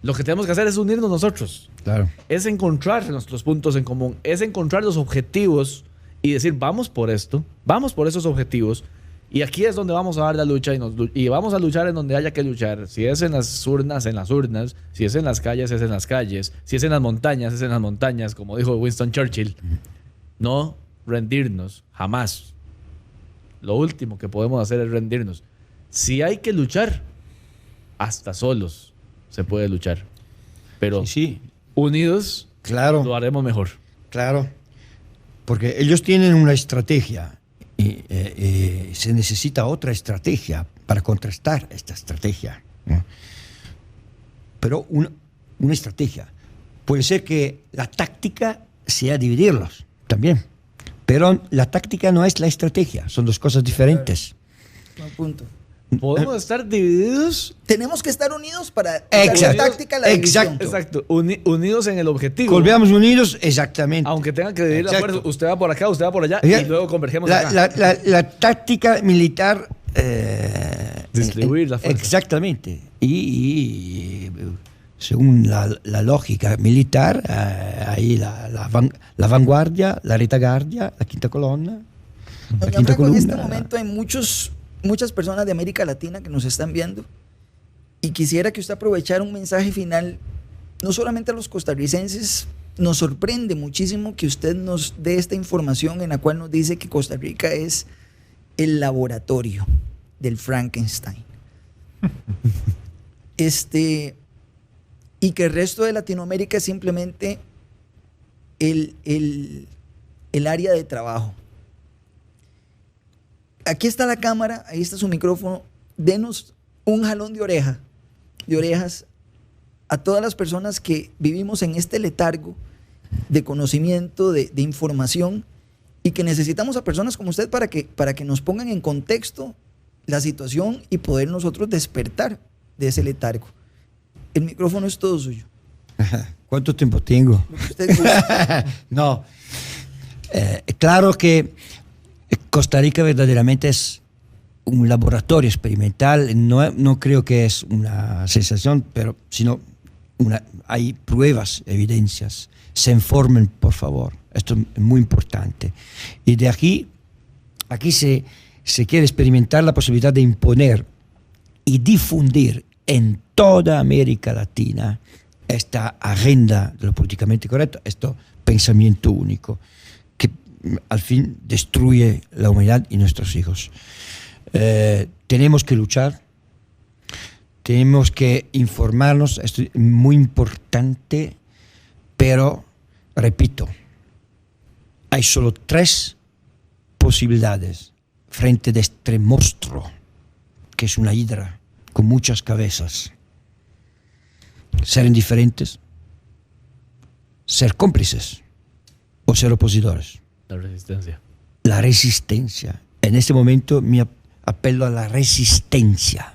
Lo que tenemos que hacer es unirnos nosotros. Claro. Es encontrar nuestros puntos en común, es encontrar los objetivos y decir, vamos por esto, vamos por esos objetivos, y aquí es donde vamos a dar la lucha y vamos a luchar en donde haya que luchar. Si es en las urnas, si es en las calles, es en las calles, si es en las montañas, es en las montañas, como dijo Winston Churchill. No rendirnos, jamás. Lo último que podemos hacer es rendirnos. Si hay que luchar, hasta solos se puede luchar. Pero Sí, unidos claro. lo haremos mejor. Claro, porque ellos tienen una estrategia y se necesita otra estrategia para contrastar esta estrategia, ¿no? Pero una estrategia. Puede ser que la táctica sea dividirlos también, pero la táctica no es la estrategia, son dos cosas diferentes. Buen punto. Podemos estar divididos. Tenemos que estar unidos para Exacto. la táctica, la división. Exacto, unidos en el objetivo. Volvemos unidos, exactamente. Aunque tengan que dividir la Exacto. fuerza, usted va por acá, usted va por allá, Ya, y luego convergemos la, acá. la táctica militar... Distribuir la fuerza. Exactamente. Y según la lógica militar, ahí la vanguardia, la retaguardia, la quinta colonna. La Doña quinta Franco, en este columna. momento hay muchas personas de América Latina que nos están viendo y quisiera que usted aprovechara un mensaje final, no solamente a los costarricenses. Nos sorprende muchísimo que usted nos dé esta información en la cual nos dice que Costa Rica es el laboratorio del Frankenstein. Y que el resto de Latinoamérica es simplemente el área de trabajo. Aquí está la cámara, ahí está su micrófono. Denos un jalón de orejas a todas las personas que vivimos en este letargo de conocimiento, de información, y que necesitamos a personas como usted para que nos pongan en contexto la situación y poder nosotros despertar de ese letargo. El micrófono es todo suyo. ¿Cuánto tiempo tengo? Lo que usted guste. No. Claro que Costa Rica verdaderamente es un laboratorio experimental. No creo que es una sensación, pero sino hay pruebas, evidencias. Se informen, por favor. Esto es muy importante. Y de aquí se quiere experimentar la posibilidad de imponer y difundir en toda América Latina esta agenda de lo políticamente correcto, este pensamiento único, que al fin destruye la humanidad y nuestros hijos. Tenemos que luchar, tenemos que informarnos, esto es muy importante, pero, repito, hay solo 3 posibilidades frente a este monstruo, que es una hidra con muchas cabezas. Ser indiferentes, ser cómplices o ser opositores. La resistencia. La resistencia. En este momento mi apelo a la resistencia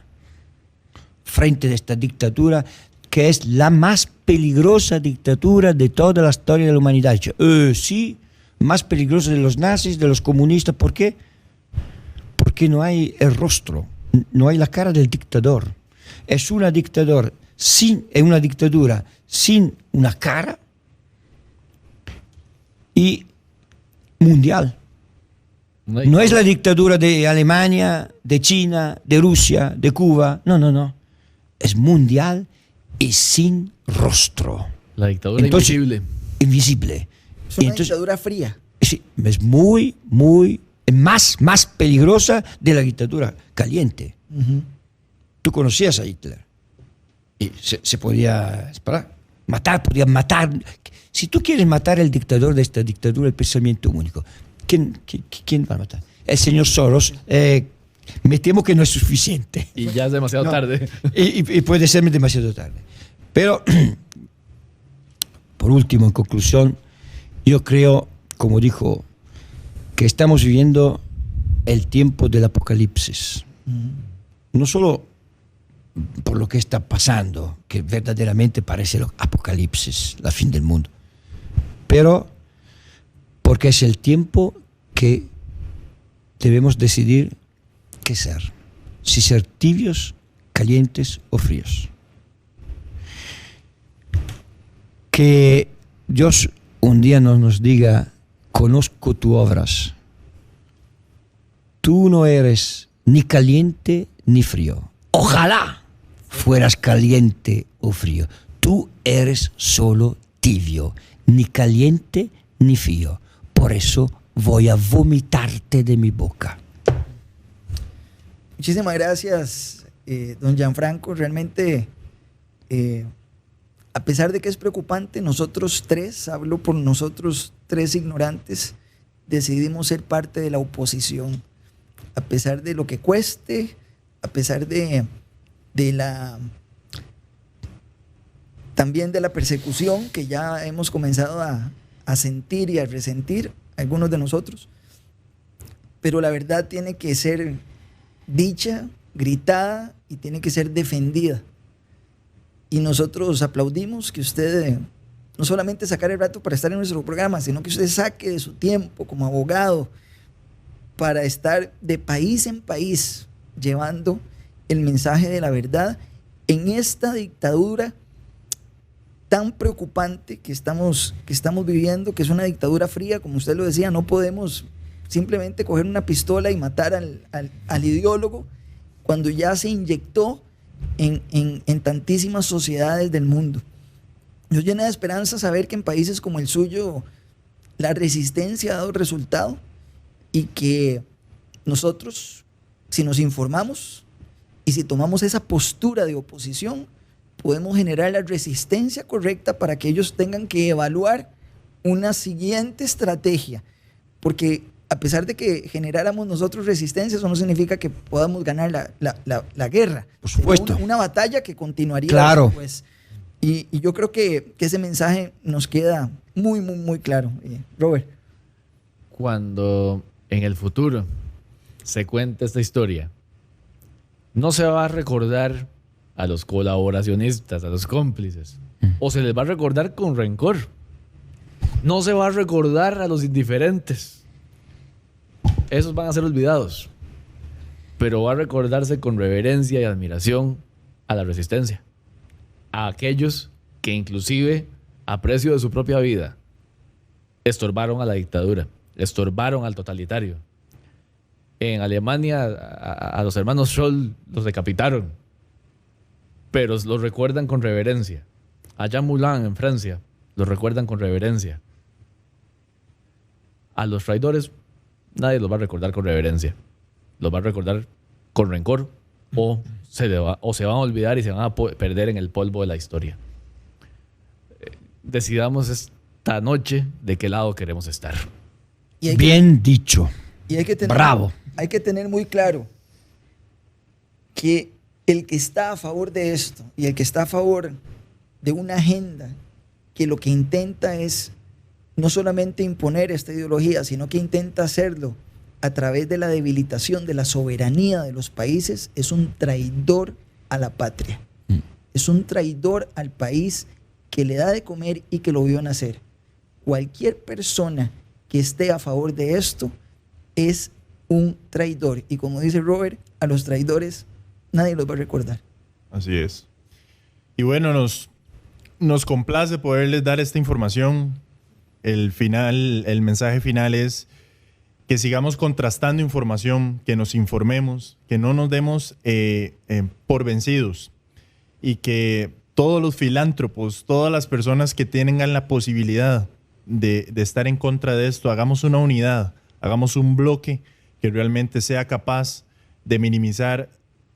frente a esta dictadura, que es la más peligrosa dictadura de toda la historia de la humanidad. Sí, más peligrosa de los nazis, de los comunistas. ¿Por qué? Porque no hay el rostro, no hay la cara del dictador. Es una dictadura sin una cara y mundial. No es la dictadura de Alemania, de China, de Rusia, de Cuba. No. Es mundial y sin rostro. La dictadura invisible. Invisible. Es una Entonces, dictadura fría. sí, es muy más peligrosa de la dictadura caliente. Tú conocías a Hitler y se podía podía matar. Si tú quieres matar al dictador de esta dictadura, el pensamiento único, ¿quién va a matar? El señor Soros. Me temo que no es suficiente. Y ya es demasiado No. tarde. Y puede ser demasiado tarde. Pero, por último, en conclusión, yo creo, como dijo, que estamos viviendo el tiempo del apocalipsis. No solo por lo que está pasando, que verdaderamente parece el apocalipsis, la fin del mundo, pero porque es el tiempo que debemos decidir qué ser, si ser tibios, calientes o fríos. Que Dios un día nos diga conozco tus obras. Tú no eres ni caliente ni frío. Ojalá fueras caliente o frío. Tú eres solo tibio, ni caliente ni frío. Por eso voy a vomitarte de mi boca. Muchísimas gracias, don Gianfranco. Realmente, a pesar de que es preocupante, nosotros tres, hablo por nosotros tres ignorantes, decidimos ser parte de la oposición. A pesar de lo que cueste, a pesar también de la persecución que ya hemos comenzado a sentir y a resentir algunos de nosotros. Pero la verdad tiene que ser dicha, gritada y tiene que ser defendida. Y nosotros aplaudimos que usted no solamente sacar el rato para estar en nuestro programa, sino que usted saque de su tiempo como abogado para estar de país en país llevando el mensaje de la verdad en esta dictadura tan preocupante que estamos viviendo, que es una dictadura fría, como usted lo decía. No podemos simplemente coger una pistola y matar al ideólogo cuando ya se inyectó en tantísimas sociedades del mundo. Nos llena de esperanza saber que en países como el suyo la resistencia ha dado resultado y que nosotros, si nos informamos y si tomamos esa postura de oposición, podemos generar la resistencia correcta para que ellos tengan que evaluar una siguiente estrategia. Porque a pesar de que generáramos nosotros resistencia, eso no significa que podamos ganar la guerra. Por supuesto. Una batalla que continuaría. Claro. Después. Y yo creo que ese mensaje nos queda muy, muy, muy claro. Robert. Cuando en el futuro se cuenta esta historia, no se va a recordar a los colaboracionistas, a los cómplices, o se les va a recordar con rencor. No se va a recordar a los indiferentes. Esos van a ser olvidados. Pero va a recordarse con reverencia y admiración a la resistencia, a aquellos que inclusive a precio de su propia vida estorbaron a la dictadura, estorbaron al totalitario. En Alemania a los hermanos Scholl los decapitaron, pero los recuerdan con reverencia. Allá en Moulin, en Francia, los recuerdan con reverencia. A los traidores nadie los va a recordar con reverencia. Los va a recordar con rencor o se van a olvidar y se van a perder en el polvo de la historia. Decidamos esta noche de qué lado queremos estar. Bien dicho. Y hay que tener, bravo. Hay que tener muy claro que el que está a favor de esto y el que está a favor de una agenda que lo que intenta es no solamente imponer esta ideología, sino que intenta hacerlo a través de la debilitación de la soberanía de los países, es un traidor a la patria. Es un traidor al país que le da de comer y que lo vio nacer. Cualquier persona que esté a favor de esto es un traidor. Y como dice Robert, a los traidores nadie los va a recordar. Así es. Y bueno, nos complace poderles dar esta información. El mensaje final es que sigamos contrastando información, que nos informemos, que no nos demos por vencidos y que todos los filántropos, todas las personas que tengan la posibilidad de estar en contra de esto, hagamos una unidad, hagamos un bloque que realmente sea capaz de minimizar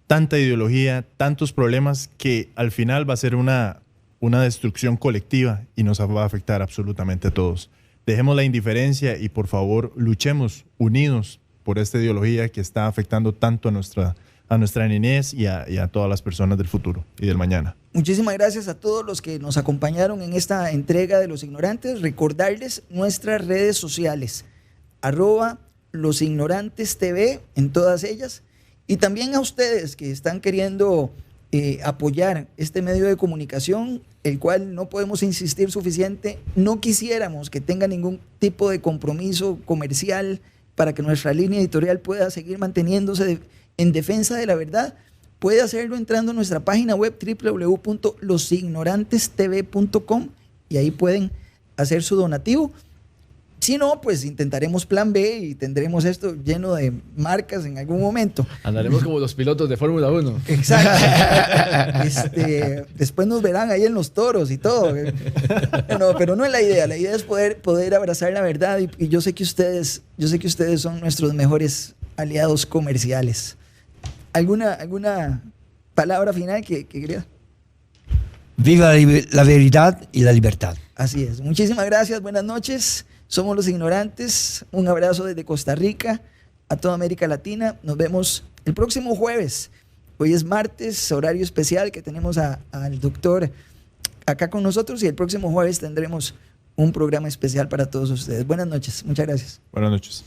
tanta ideología, tantos problemas que al final va a ser una destrucción colectiva y nos va a afectar absolutamente a todos. Dejemos la indiferencia y por favor luchemos unidos por esta ideología que está afectando tanto a nuestra niñez y a todas las personas del futuro y del mañana. Muchísimas gracias a todos los que nos acompañaron en esta entrega de Los Ignorantes. Recordarles nuestras redes sociales, @losignorantestv en todas ellas. Y también a ustedes que están queriendo apoyar este medio de comunicación, el cual no podemos insistir suficiente. No quisiéramos que tenga ningún tipo de compromiso comercial para que nuestra línea editorial pueda seguir manteniéndose en defensa de la verdad. Puede hacerlo entrando a nuestra página web www.losignorantestv.com y ahí pueden hacer su donativo. Si no, pues intentaremos plan B y tendremos esto lleno de marcas en algún momento. Andaremos como los pilotos de Fórmula 1. Exacto. Después nos verán ahí en los toros y todo. No, pero no es la idea. La idea es poder abrazar la verdad y yo sé que ustedes son nuestros mejores aliados comerciales. ¿Alguna palabra final que quería? Viva la verdad y la libertad. Así es. Muchísimas gracias. Buenas noches. Somos Los Ignorantes. Un abrazo desde Costa Rica a toda América Latina. Nos vemos el próximo jueves. Hoy es martes, horario especial que tenemos al doctor acá con nosotros y el próximo jueves tendremos un programa especial para todos ustedes. Buenas noches. Muchas gracias. Buenas noches.